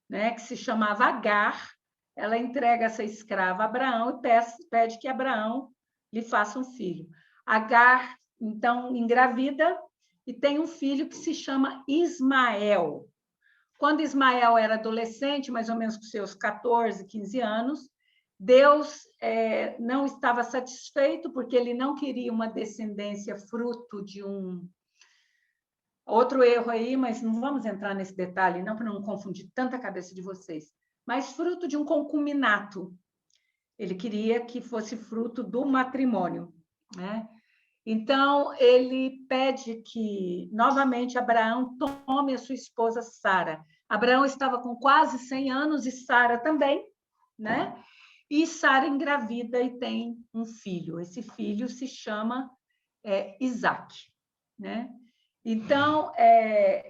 né, que se chamava Agar, ela entrega essa escrava a Abraão e pede que Abraão lhe faça um filho. Agar, então, engravida e tem um filho que se chama Ismael. Quando Ismael era adolescente, mais ou menos com seus 14, 15 anos, Deus não estava satisfeito, porque ele não queria uma descendência fruto de um... Outro erro aí, mas não vamos entrar nesse detalhe, não, para não confundir tanta cabeça de vocês. Mas fruto de um concubinato. Ele queria que fosse fruto do matrimônio, né? Então, ele pede que, novamente, Abraão tome a sua esposa Sara. Abraão estava com quase 100 anos e Sara também, né? E Sara engravida e tem um filho. Esse filho se chama Isaac, né? Então,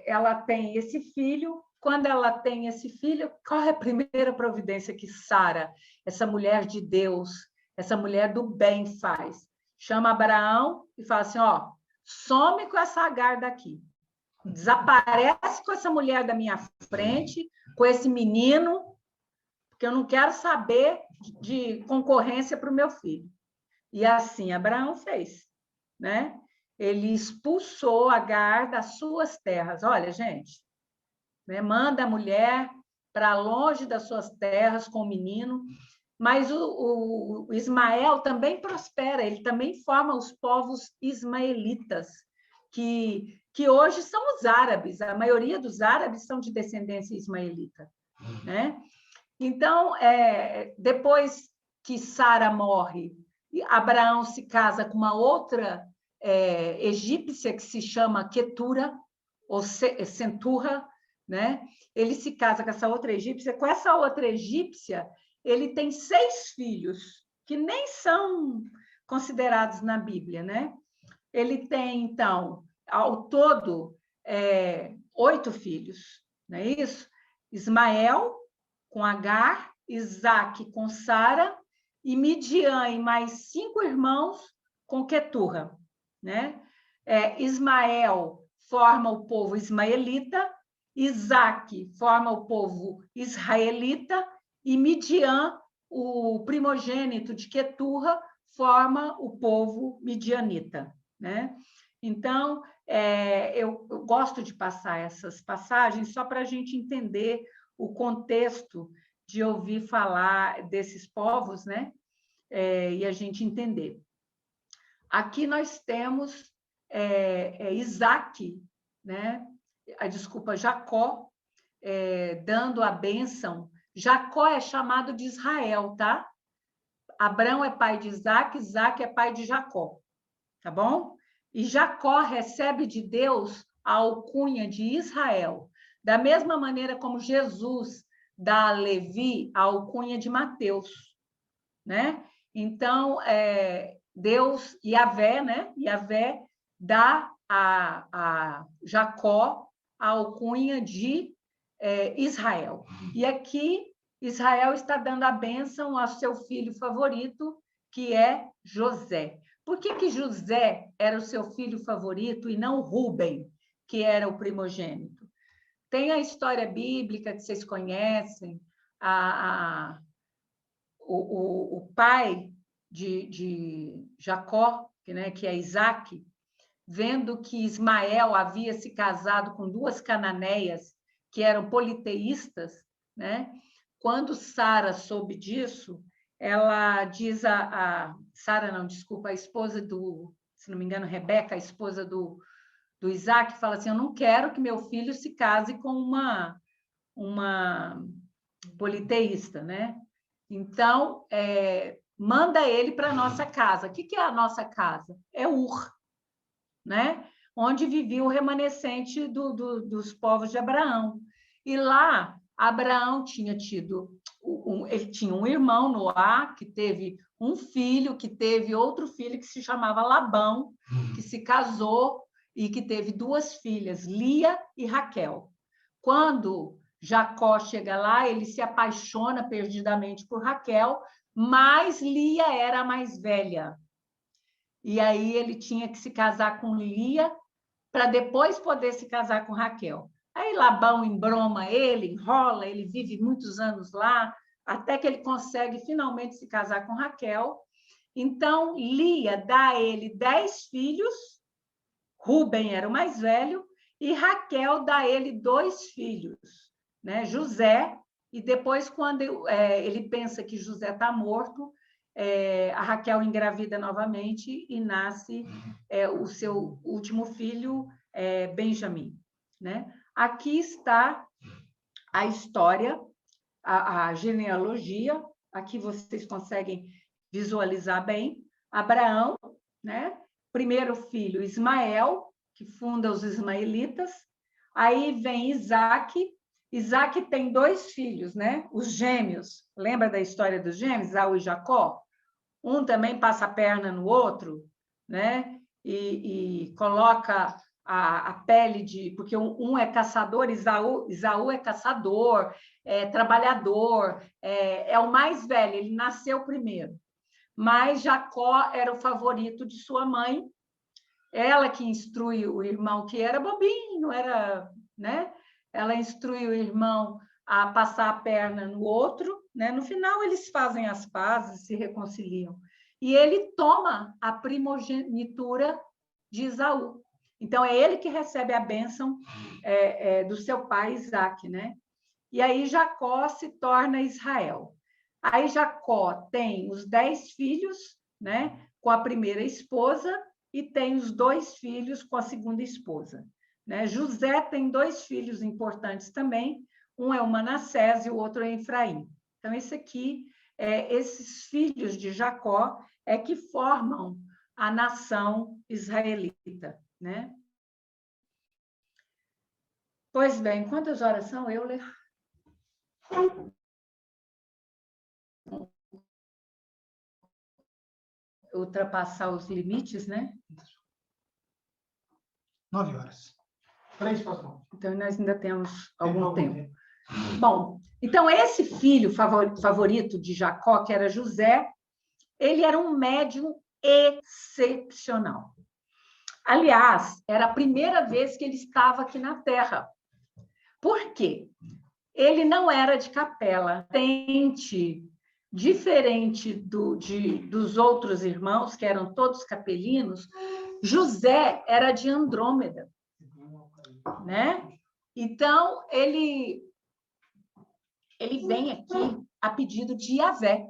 ela tem esse filho. Quando ela tem esse filho, qual é a primeira providência que Sara, essa mulher de Deus, essa mulher do bem, faz? Chama Abraão e fala assim, ó, some com essa Agar daqui. Desaparece com essa mulher da minha frente, com esse menino, porque eu não quero saber de concorrência para o meu filho. E assim Abraão fez, né? Ele expulsou Agar das suas terras. Olha, gente, né? Manda a mulher para longe das suas terras com o menino, mas o Ismael também prospera, ele também forma os povos ismaelitas, que hoje são os árabes, a maioria dos árabes são de descendência ismaelita, né? Então, depois que Sara morre, Abraão se casa com uma outra egípcia que se chama Quetura, ou Senturra, né? Ele se casa com essa outra egípcia. Com essa outra egípcia, ele tem 6 filhos, que nem são considerados na Bíblia, né? Ele tem, então, ao todo, 8 filhos, não é isso? Ismael com Agar, Isaque com Sara, e Midian e mais 5 irmãos com Queturra, né? Ismael forma o povo ismaelita, Isaque forma o povo israelita, e Midian, o primogênito de Queturra, forma o povo midianita, né? Então, eu gosto de passar essas passagens só para a gente entender o contexto de ouvir falar desses povos, né? E a gente entender. Aqui nós temos Isaque, né? Desculpa, Jacó, dando a bênção. Jacó é chamado de Israel, tá? Abrão é pai de Isaque, Isaque é pai de Jacó, tá bom? E Jacó recebe de Deus a alcunha de Israel, da mesma maneira como Jesus dá a Levi a alcunha de Mateus, né? Então, Deus, Yahvé, né? Yahvé dá a Jacó a alcunha de Israel. E aqui, Israel está dando a bênção ao seu filho favorito, que é José. Por que José era o seu filho favorito e não Rúben, que era o primogênito? Tem a história bíblica que vocês conhecem, o pai de Jacó, que é Isaque, vendo que Ismael havia se casado com 2 cananeias que eram politeístas, né? Quando Sara soube disso, ela diz Sara, não, desculpa, a esposa se não me engano, Rebeca, a esposa do Isaque, fala assim, eu não quero que meu filho se case com uma politeísta, né? Então, manda ele para a nossa casa. O que é a nossa casa? É Ur, né? Onde vivia o remanescente dos povos de Abraão. E lá, Abraão tinha ele tinha um irmão, Noá, que teve um filho, que teve outro filho que se chamava Labão, que se casou e que teve 2 filhas, Lia e Raquel. Quando Jacó chega lá, ele se apaixona perdidamente por Raquel, mas Lia era a mais velha. E aí ele tinha que se casar com Lia para depois poder se casar com Raquel. Aí Labão embroma ele, enrola, ele vive muitos anos lá, até que ele consegue finalmente se casar com Raquel. Então, Lia dá a ele 10 filhos, Rúben era o mais velho, e Raquel dá a ele 2 filhos, né? José, e depois, quando ele pensa que José está morto, a Raquel engravida novamente e nasce o seu último filho, Benjamim, né? Aqui está a história, a genealogia, aqui vocês conseguem visualizar bem. Abraão, né? Primeiro filho, Ismael, que funda os ismaelitas. Aí vem Isaque. Isaque tem 2 filhos, né? Os gêmeos. Lembra da história dos gêmeos, Esaú e Jacó? Um também passa a perna no outro, né? E coloca a pele de... Porque um é caçador, Esaú é caçador, é trabalhador, é o mais velho, ele nasceu primeiro. Mas Jacó era o favorito de sua mãe, ela que instrui o irmão, que era bobinho, era, né? Ela instrui o irmão a passar a perna no outro, né? No final, eles fazem as pazes, se reconciliam. E ele toma a primogenitura de Esaú. Então, é ele que recebe a bênção do seu pai Isaque, né? E aí Jacó se torna Israel. Aí Jacó tem os 10 filhos, né? Com a primeira esposa, e tem os 2 filhos com a segunda esposa, né? José tem 2 filhos importantes também, um é o Manassés e o outro é Efraim. Então, esses filhos de Jacó é que formam a nação israelita, né? Pois bem, quantas horas são, Euler? Ultrapassar os limites, né? 9 horas. 3 para as 9. Então, nós ainda temos algum tempo. Bom, então, esse filho favorito de Jacó, que era José, ele era um médium excepcional. Aliás, era a primeira vez que ele estava aqui na Terra. Por quê? Ele não era de capela, diferente dos outros irmãos, que eram todos capelinos. José era de Andrômeda, né? Então, ele vem aqui a pedido de Yahvé.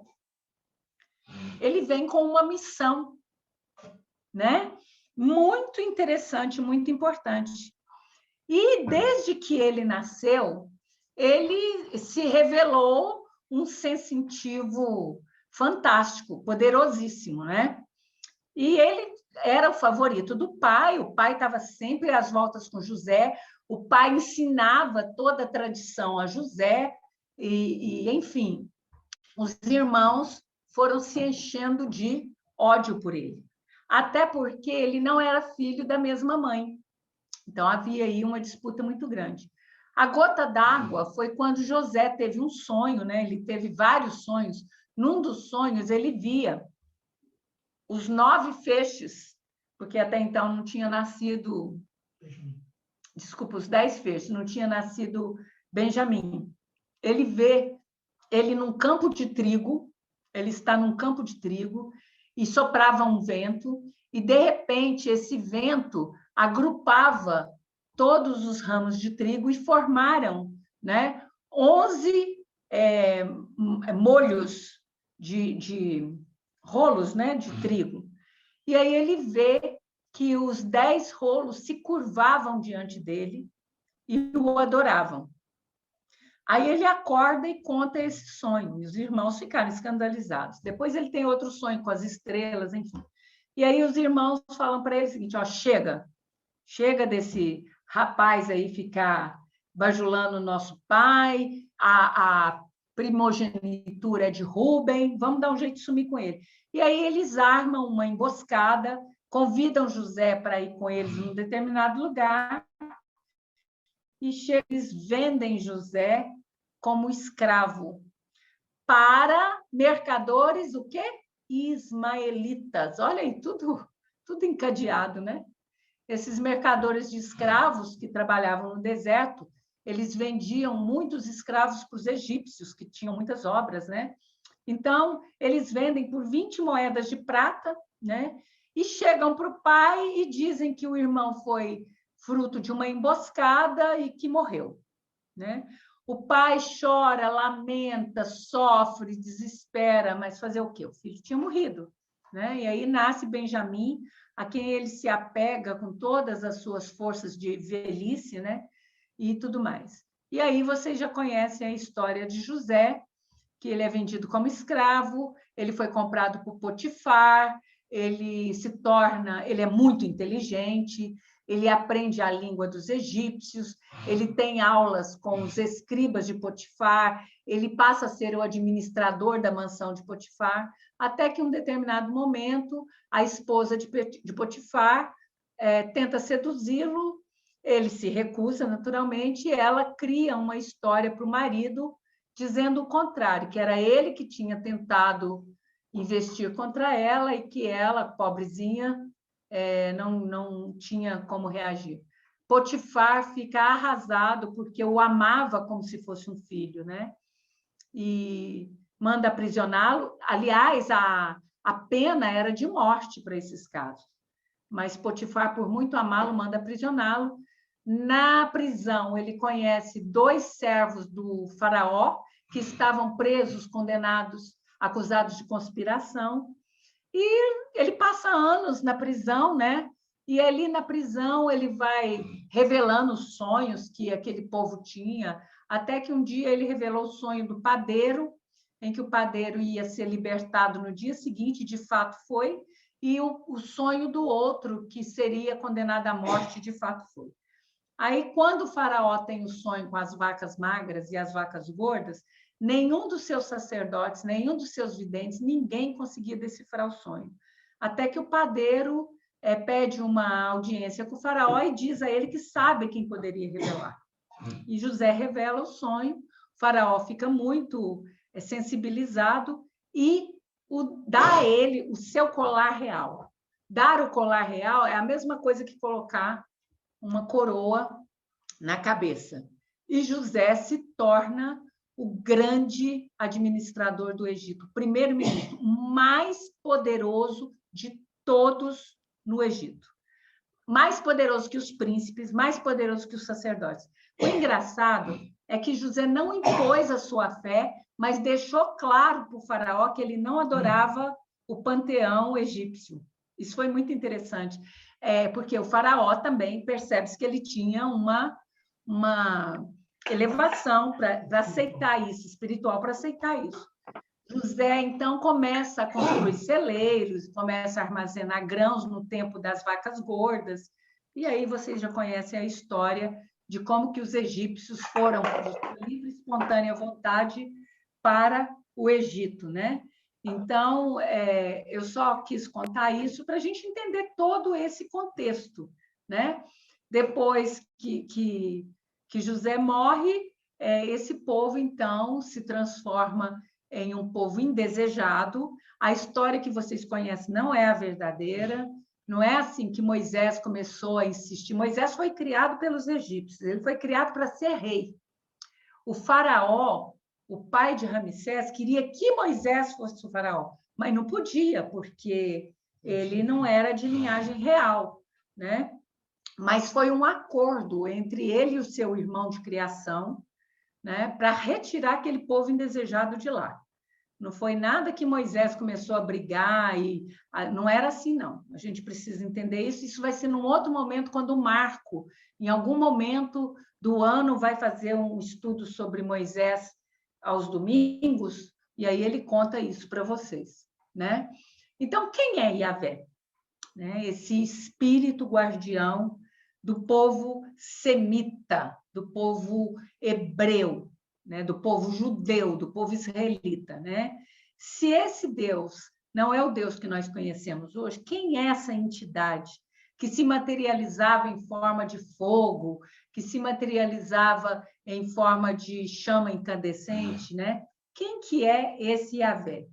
Ele vem com uma missão, né? Muito interessante, muito importante. E desde que ele nasceu, ele se revelou um sensitivo fantástico, poderosíssimo, né? E ele era o favorito do pai, o pai estava sempre às voltas com José, o pai ensinava toda a tradição a José, enfim, os irmãos foram se enchendo de ódio por ele, até porque ele não era filho da mesma mãe. Então, havia aí uma disputa muito grande. A gota d'água foi quando José teve um sonho, né? Ele teve vários sonhos. Num dos sonhos, ele via os 9 feixes, porque até então não tinha nascido... Desculpa, os 10 feixes, não tinha nascido Benjamim. Ele vê ele num campo de trigo, ele está num campo de trigo, e soprava um vento, e, de repente, esse vento agrupava todos os ramos de trigo e formaram, né, 11 molhos de rolos, né, de trigo. E aí ele vê que os 10 rolos se curvavam diante dele e o adoravam. Aí ele acorda e conta esse sonho, e os irmãos ficaram escandalizados. Depois ele tem outro sonho com as estrelas, enfim. E aí os irmãos falam para ele o seguinte: ó, chega desse rapaz aí ficar bajulando o nosso pai, a primogenitura é de Rubem, vamos dar um jeito de sumir com ele. E aí eles armam uma emboscada, convidam José para ir com eles num determinado lugar, e eles vendem José como escravo para mercadores, o quê? Ismaelitas. Olha aí, tudo encadeado, né? Esses mercadores de escravos que trabalhavam no deserto, eles vendiam muitos escravos para os egípcios, que tinham muitas obras, né? Então, eles vendem por 20 moedas de prata, né? E chegam para o pai e dizem que o irmão foi fruto de uma emboscada e que morreu, né? O pai chora, lamenta, sofre, desespera, mas fazer o quê? O filho tinha morrido, né? E aí nasce Benjamim, a quem ele se apega com todas as suas forças de velhice, né? E tudo mais. E aí vocês já conhecem a história de José, que ele é vendido como escravo, ele foi comprado por Potifar, ele é muito inteligente, ele aprende a língua dos egípcios, ele tem aulas com os escribas de Potifar, ele passa a ser o administrador da mansão de Potifar, até que em um determinado momento a esposa de Potifar tenta seduzi-lo, ele se recusa, naturalmente, e ela cria uma história para o marido, dizendo o contrário, que era ele que tinha tentado investir contra ela e que ela, pobrezinha, não tinha como reagir. Potifar fica arrasado porque o amava como se fosse um filho, né? E manda aprisioná-lo. Aliás, a pena era de morte para esses casos. Mas Potifar, por muito amá-lo, manda aprisioná-lo. Na prisão, ele conhece 2 servos do faraó que estavam presos, condenados, acusados de conspiração. E ele passa anos na prisão, né? E ali na prisão ele vai revelando os sonhos que aquele povo tinha, até que um dia ele revelou o sonho do padeiro, em que o padeiro ia ser libertado no dia seguinte, de fato foi, e o sonho do outro, que seria condenado à morte, de fato foi. Aí, quando o faraó tem o sonho com as vacas magras e as vacas gordas, nenhum dos seus sacerdotes, nenhum dos seus videntes, ninguém conseguia decifrar o sonho. Até que o padeiro pede uma audiência com o faraó e diz a ele que sabe quem poderia revelar. E José revela o sonho, o faraó fica muito sensibilizado e dá a ele o seu colar real. Dar o colar real é a mesma coisa que colocar uma coroa na cabeça. E José se torna o grande administrador do Egito, o primeiro-ministro mais poderoso de todos no Egito. Mais poderoso que os príncipes, mais poderoso que os sacerdotes. O engraçado é que José não impôs a sua fé, mas deixou claro para o faraó que ele não adorava o panteão egípcio. Isso foi muito interessante, porque o faraó também percebe-se que ele tinha uma elevação para aceitar isso, espiritual para aceitar isso. José, então, começa a construir celeiros, começa a armazenar grãos no tempo das vacas gordas, e aí vocês já conhecem a história de como que os egípcios foram, por livre e espontânea vontade, para o Egito, né? Então, eu só quis contar isso para a gente entender todo esse contexto, né? Depois que José morre, esse povo, então, se transforma em um povo indesejado. A história que vocês conhecem não é a verdadeira, não é assim que Moisés começou a insistir. Moisés foi criado pelos egípcios, ele foi criado para ser rei. O faraó, o pai de Ramsés, queria que Moisés fosse o faraó, mas não podia, porque ele não era de linhagem real, né? Mas foi um acordo entre ele e o seu irmão de criação, né, para retirar aquele povo indesejado de lá. Não foi nada que Moisés começou a brigar, não era assim, não. A gente precisa entender isso. Isso vai ser num outro momento, quando o Marco, em algum momento do ano, vai fazer um estudo sobre Moisés aos domingos, e aí ele conta isso para vocês, né? Então, quem é Yahvé? Esse espírito guardião do povo semita, do povo hebreu, né? Do povo judeu, do povo israelita, né? Se esse Deus não é o Deus que nós conhecemos hoje, quem é essa entidade que se materializava em forma de fogo, que se materializava em forma de chama incandescente, né? Quem que é esse Yahvé?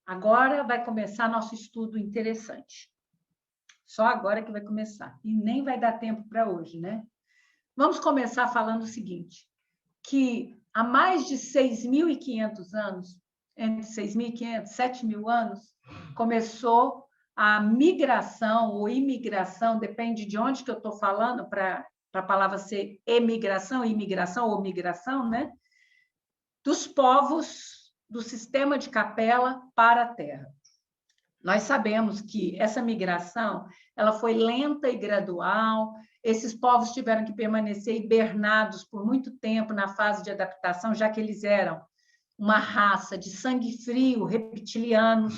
Agora vai começar nosso estudo interessante. Só agora que vai começar. E nem vai dar tempo para hoje, né? Vamos começar falando o seguinte, que há mais de 6.500 anos, entre 6.500 e 7.000 anos, começou a migração ou imigração, depende de onde que eu estou falando, para a palavra ser emigração, imigração ou migração, né? Dos povos do sistema de Capela para a Terra. Nós sabemos que essa migração ela foi lenta e gradual, esses povos tiveram que permanecer hibernados por muito tempo na fase de adaptação, já que eles eram uma raça de sangue frio, reptilianos,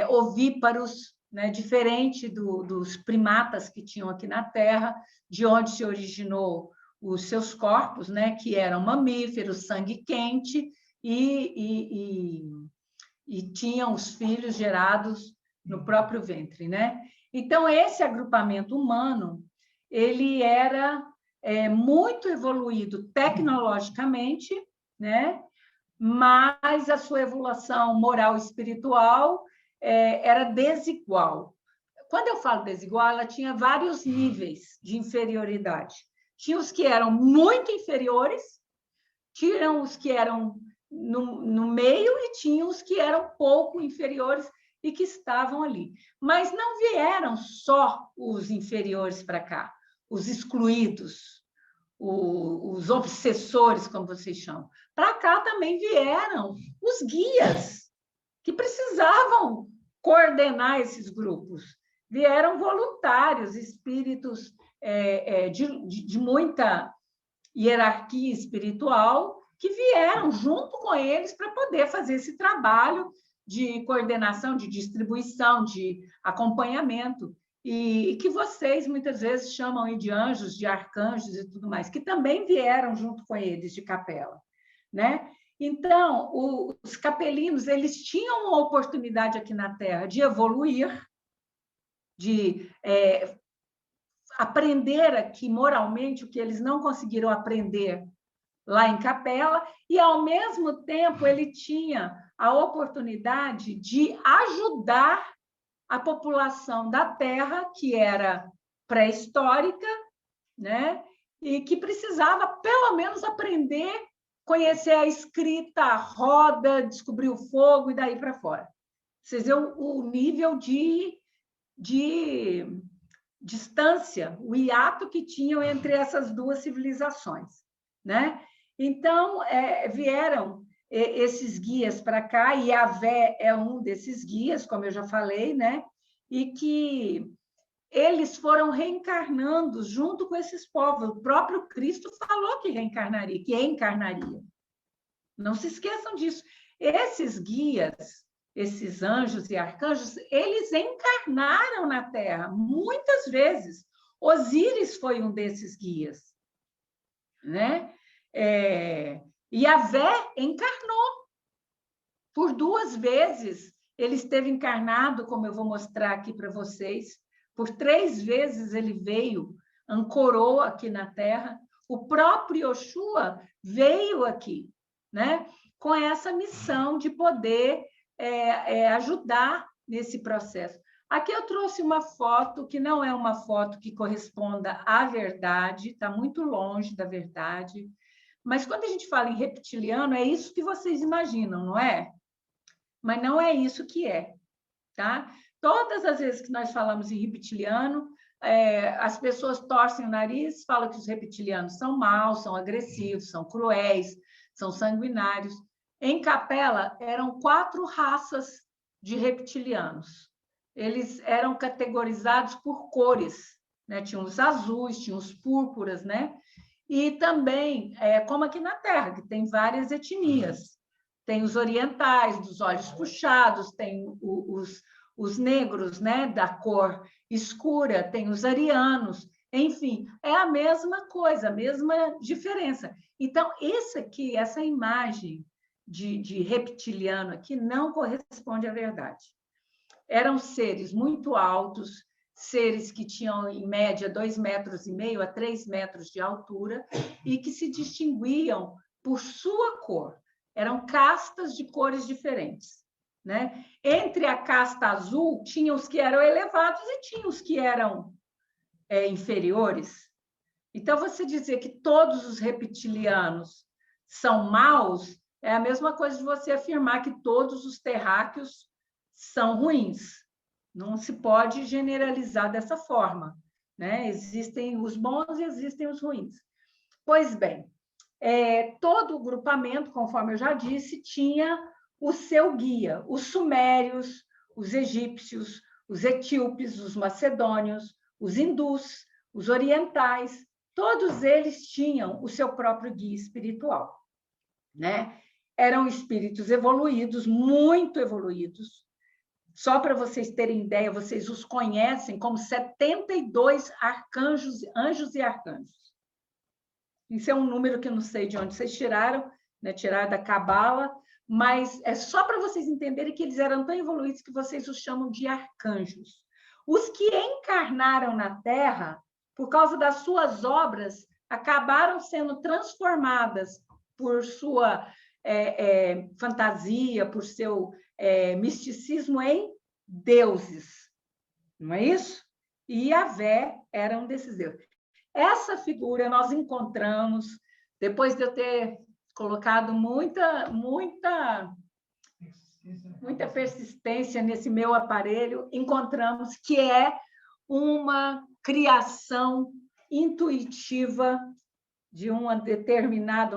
ovíparos, né, diferente dos primatas que tinham aqui na Terra, de onde se originou os seus corpos, né, que eram mamíferos, sangue quente, e tinham os filhos gerados no próprio ventre, né? Então, esse agrupamento humano, ele era muito evoluído tecnologicamente, né? Mas a sua evolução moral e espiritual era desigual. Quando eu falo desigual, ela tinha vários níveis de inferioridade. Tinha os que eram muito inferiores, tinham os que eram no meio e tinham os que eram pouco inferiores e que estavam ali. Mas não vieram só os inferiores para cá, os excluídos, os obsessores, como vocês chamam. Para cá também vieram os guias, que precisavam coordenar esses grupos. Vieram voluntários, espíritos de muita hierarquia espiritual, que vieram junto com eles para poder fazer esse trabalho de coordenação, de distribuição, de acompanhamento, e que vocês muitas vezes chamam de anjos, de arcanjos e tudo mais, que também vieram junto com eles de capela, né? Então, os capelinos, eles tinham uma oportunidade aqui na Terra de evoluir, de aprender aqui moralmente o que eles não conseguiram aprender lá em capela, e, ao mesmo tempo, ele tinha a oportunidade de ajudar a população da Terra, que era pré-histórica, né? E que precisava, pelo menos, aprender, conhecer a escrita, a roda, descobrir o fogo e daí para fora. Vocês veem o nível de distância, o hiato que tinham entre essas duas civilizações, né? Então, vieram esses guias para cá, e Yahvé é um desses guias, como eu já falei, né? E que eles foram reencarnando junto com esses povos. O próprio Cristo falou que reencarnaria, que encarnaria. Não se esqueçam disso. Esses guias, esses anjos e arcanjos, eles encarnaram na Terra muitas vezes. Osíris foi um desses guias, né? Yahvé encarnou por 2 vezes. Ele esteve encarnado, como eu vou mostrar aqui para vocês. Por 3 vezes ele veio, ancorou aqui na Terra. O próprio Yoshua veio aqui, né? Com essa missão de poder ajudar nesse processo. Aqui eu trouxe uma foto que não é uma foto que corresponda à verdade, está muito longe da verdade. Mas quando a gente fala em reptiliano, é isso que vocês imaginam, não é? Mas não é isso que é, tá? Todas as vezes que nós falamos em reptiliano, as pessoas torcem o nariz, falam que os reptilianos são maus, são agressivos, são cruéis, são sanguinários. Em Capela, eram 4 raças de reptilianos. Eles eram categorizados por cores, né? Tinha os azuis, tinha os púrpuras, né? E também, como aqui na Terra, que tem várias etnias. Tem os orientais, dos olhos puxados, tem os negros, né, da cor escura, tem os arianos, enfim, é a mesma coisa, a mesma diferença. Então, essa imagem de reptiliano aqui não corresponde à verdade. Eram seres muito altos, seres que tinham, em média, 2,5 metros a 3 metros de altura e que se distinguiam por sua cor. Eram castas de cores diferentes, né? Entre a casta azul, tinha os que eram elevados e tinha os que eram inferiores. Então, você dizer que todos os reptilianos são maus é a mesma coisa de você afirmar que todos os terráqueos são ruins. Não se pode generalizar dessa forma, né? Existem os bons e existem os ruins. Pois bem, todo o grupamento, conforme eu já disse, tinha o seu guia. Os sumérios, os egípcios, os etíopes, os macedônios, os hindus, os orientais, todos eles tinham o seu próprio guia espiritual, né? Eram espíritos evoluídos, muito evoluídos. Só para vocês terem ideia, vocês os conhecem como 72 arcanjos, anjos e arcanjos. Isso é um número que eu não sei de onde vocês tiraram, né? Tiraram da Cabala, mas é só para vocês entenderem que eles eram tão evoluídos que vocês os chamam de arcanjos. Os que encarnaram na Terra, por causa das suas obras, acabaram sendo transformadas por sua fantasia, por seu misticismo em deuses. Não é isso? E Yahvé era um desses deuses. Essa figura nós encontramos, depois de eu ter colocado muita persistência nesse meu aparelho, encontramos que é uma criação intuitiva de um determinado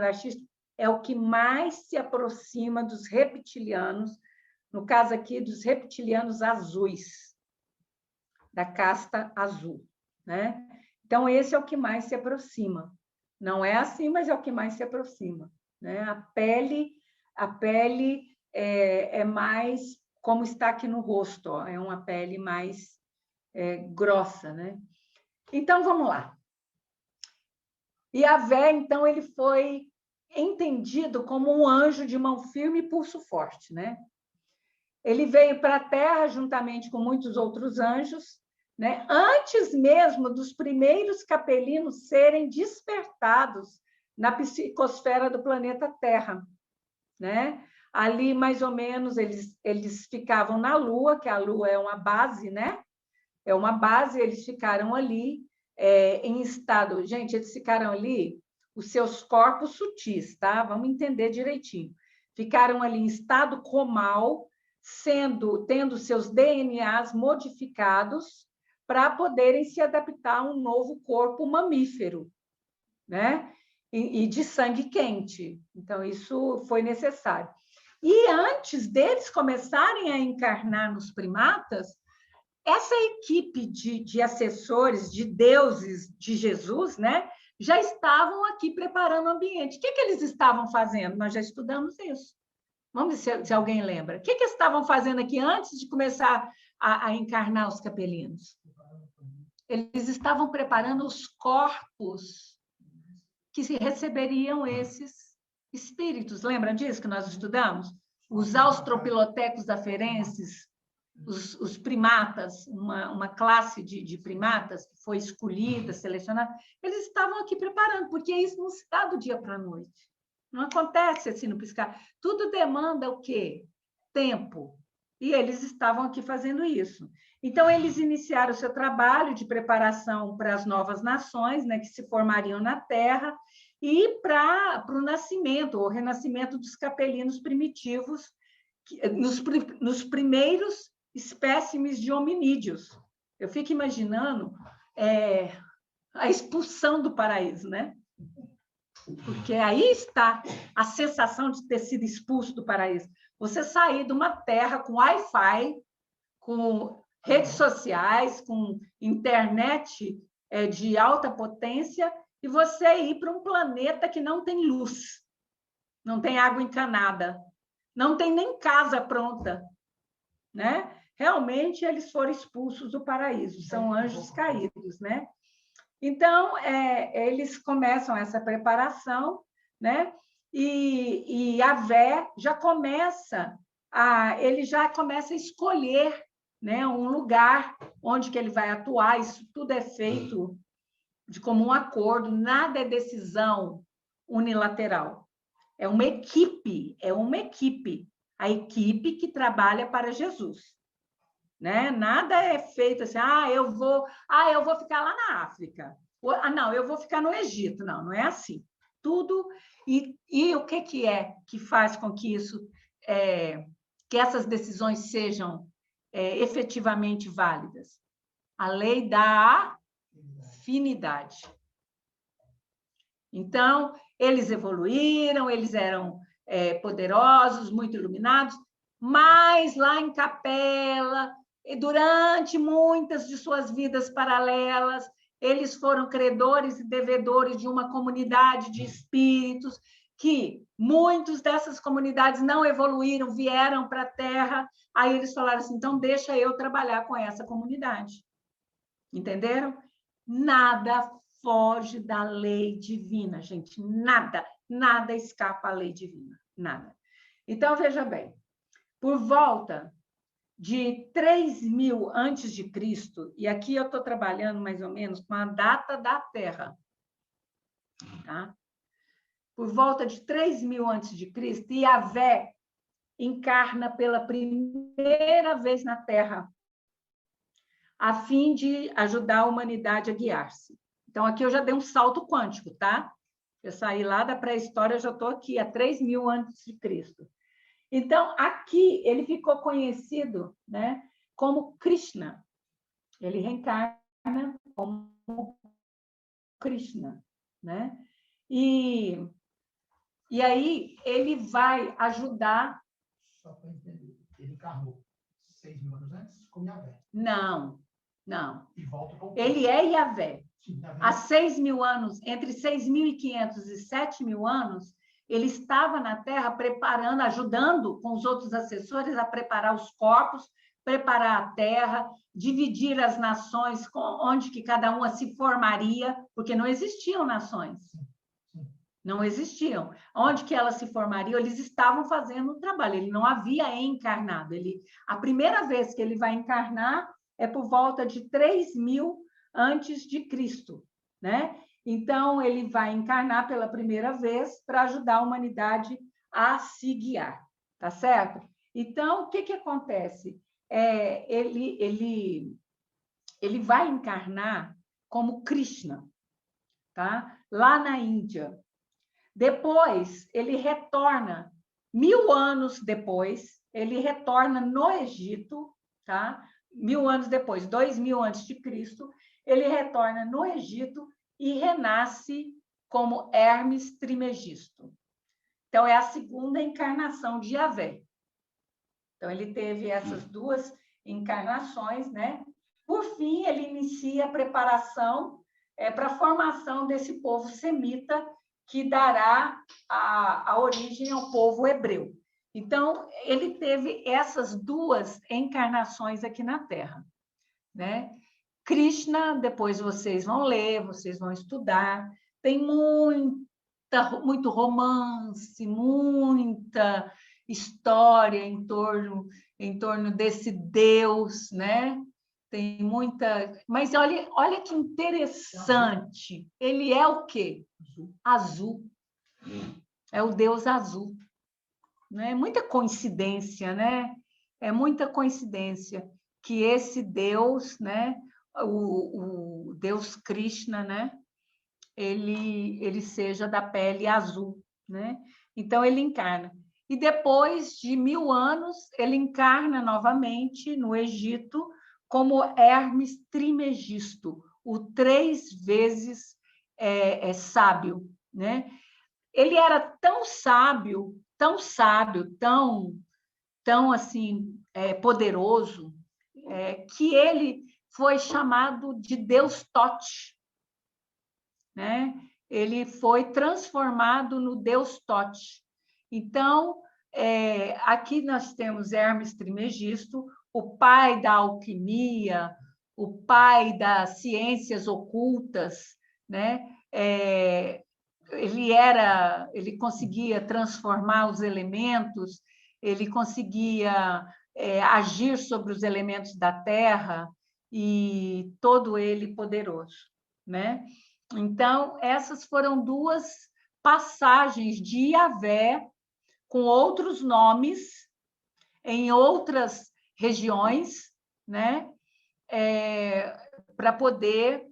artista, é o que mais se aproxima dos reptilianos, no caso aqui, dos reptilianos azuis, da casta azul, né? Então, esse é o que mais se aproxima. Não é assim, mas é o que mais se aproxima, né? A pele é mais como está aqui no rosto, ó, é uma pele mais grossa, né? Então, vamos lá. Yahvé, então, ele foi entendido como um anjo de mão firme e pulso forte, né? Ele veio para a Terra juntamente com muitos outros anjos, né? Antes mesmo dos primeiros capelinos serem despertados na psicosfera do planeta Terra, né? Ali, mais ou menos, eles ficavam na Lua, que a Lua é uma base, né? É uma base, eles ficaram ali em estado... Gente, eles ficaram ali, os seus corpos sutis, tá? Vamos entender direitinho. Ficaram ali em estado comal, tendo seus DNAs modificados para poderem se adaptar a um novo corpo mamífero, né? E de sangue quente. Então, isso foi necessário. E antes deles começarem a encarnar nos primatas, essa equipe de assessores, de deuses de Jesus, né, já estavam aqui preparando o ambiente. O que eles estavam fazendo? Nós já estudamos isso. Vamos ver se alguém lembra. O que eles estavam fazendo aqui antes de começar a encarnar os capelinos? Eles estavam preparando os corpos que receberiam esses espíritos. Lembram disso que nós estudamos? Os australopitecos aferenses, os primatas, uma classe de primatas que foi escolhida, selecionada, eles estavam aqui preparando, porque isso não se dá do dia para a noite. Não acontece assim no piscar. Tudo demanda o quê? Tempo. E eles estavam aqui fazendo isso. Então, eles iniciaram o seu trabalho de preparação para as novas nações, né, que se formariam na Terra, e para o nascimento, o renascimento dos capelinos primitivos, nos primeiros espécimes de hominídeos. Eu fico imaginando a expulsão do paraíso, né? Porque aí está a sensação de ter sido expulso do paraíso. Você sair de uma terra com Wi-Fi, com redes sociais, com internet de alta potência, e você ir para um planeta que não tem luz, não tem água encanada, não tem nem casa pronta, né? Realmente, eles foram expulsos do paraíso, são anjos caídos, né? Então, eles começam essa preparação, né? E Yahvé já começa a escolher, né, um lugar onde que ele vai atuar. Isso tudo é feito de comum acordo, nada é decisão unilateral. É uma equipe, a equipe que trabalha para Jesus. Né? Nada é feito assim, eu vou ficar lá na África. Não, eu vou ficar no Egito. Não, não é assim. Tudo. E o que é que faz com que que essas decisões sejam efetivamente válidas? A lei da afinidade. Então, eles evoluíram, eles eram poderosos, muito iluminados, mas lá em Capela, e durante muitas de suas vidas paralelas, eles foram credores e devedores de uma comunidade de espíritos, que muitas dessas comunidades não evoluíram, vieram para a Terra, aí eles falaram assim, então deixa eu trabalhar com essa comunidade. Entenderam? Nada foge da lei divina, gente, nada escapa à lei divina, nada. Então, veja bem, por volta de 3.000 antes de Cristo, e aqui eu estou trabalhando mais ou menos com a data da Terra, tá? Por volta de 3.000 antes de Cristo, Yahvé encarna pela primeira vez na Terra, a fim de ajudar a humanidade a guiar-se. Então, aqui eu já dei um salto quântico, tá? Eu saí lá da pré-história, já estou aqui, há 3.000 antes de Cristo. Então, aqui ele ficou conhecido, né, como Krishna. Ele reencarna como Krishna, né? E aí ele vai ajudar... Só para entender, ele encarnou 6.000 anos antes como Yahvé. Não. E volta com Ele é Yahvé. Sim, Yahvé. Há 6.000 anos, entre 6.500 e 7.000 anos, ele estava na Terra preparando, ajudando com os outros assessores a preparar os corpos, preparar a Terra, dividir as nações, onde que cada uma se formaria, porque não existiam nações. Não existiam. Onde que elas se formariam? Eles estavam fazendo o trabalho, ele não havia encarnado. A primeira vez que ele vai encarnar é por volta de 3.000 antes de Cristo, né? Então, ele vai encarnar pela primeira vez para ajudar a humanidade a se guiar, tá certo? Então, o que acontece? Ele vai encarnar como Krishna, tá? Lá na Índia. Depois, ele retorna, 1.000 anos depois, ele retorna no Egito, tá? 1.000 anos depois, 2.000 antes de Cristo, ele retorna no Egito e renasce como Hermes Trimegisto. Então, é a segunda encarnação de Yahvé. Então, ele teve essas duas encarnações, né? Por fim, ele inicia a preparação para a formação desse povo semita, que dará a origem ao povo hebreu. Então, ele teve essas duas encarnações aqui na Terra, né? Krishna, depois vocês vão ler, vocês vão estudar, tem muito romance, muita história em torno desse Deus, né? Tem muita... Mas olha que interessante, ele é o quê? Azul. É o Deus azul. É muita coincidência, né? É muita coincidência que esse Deus, né? O Deus Krishna, né? Ele seja da pele azul, né? Então, ele encarna. E depois de 1.000 anos, ele encarna novamente no Egito como Hermes Trimegisto, o 3 vezes sábio, né? Ele era tão sábio, tão assim, poderoso, que ele foi chamado de Deus Tote, né? Ele foi transformado no Deus Tote. Então, aqui nós temos Hermes Trimegisto, o pai da alquimia, o pai das ciências ocultas, né? Ele conseguia transformar os elementos, ele conseguia agir sobre os elementos da terra, e todo ele poderoso, né? Então, essas foram duas passagens de Yahvé com outros nomes em outras regiões, né? Para poder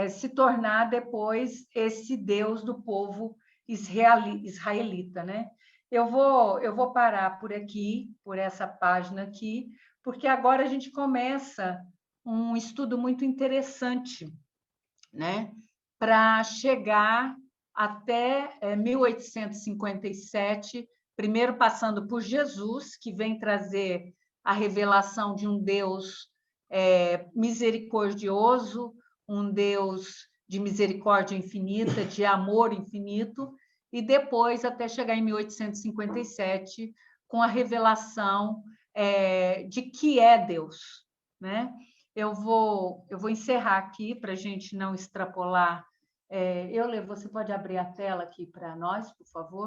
se tornar depois esse Deus do povo israelita, né? Eu vou parar por aqui, por essa página aqui, porque agora a gente começa um estudo muito interessante, né? Para chegar até 1857, primeiro passando por Jesus, que vem trazer a revelação de um Deus misericordioso, um Deus de misericórdia infinita, de amor infinito, e depois até chegar em 1857, com a revelação de que é Deus, né? Eu vou encerrar aqui para a gente não extrapolar. Você pode abrir a tela aqui para nós, por favor?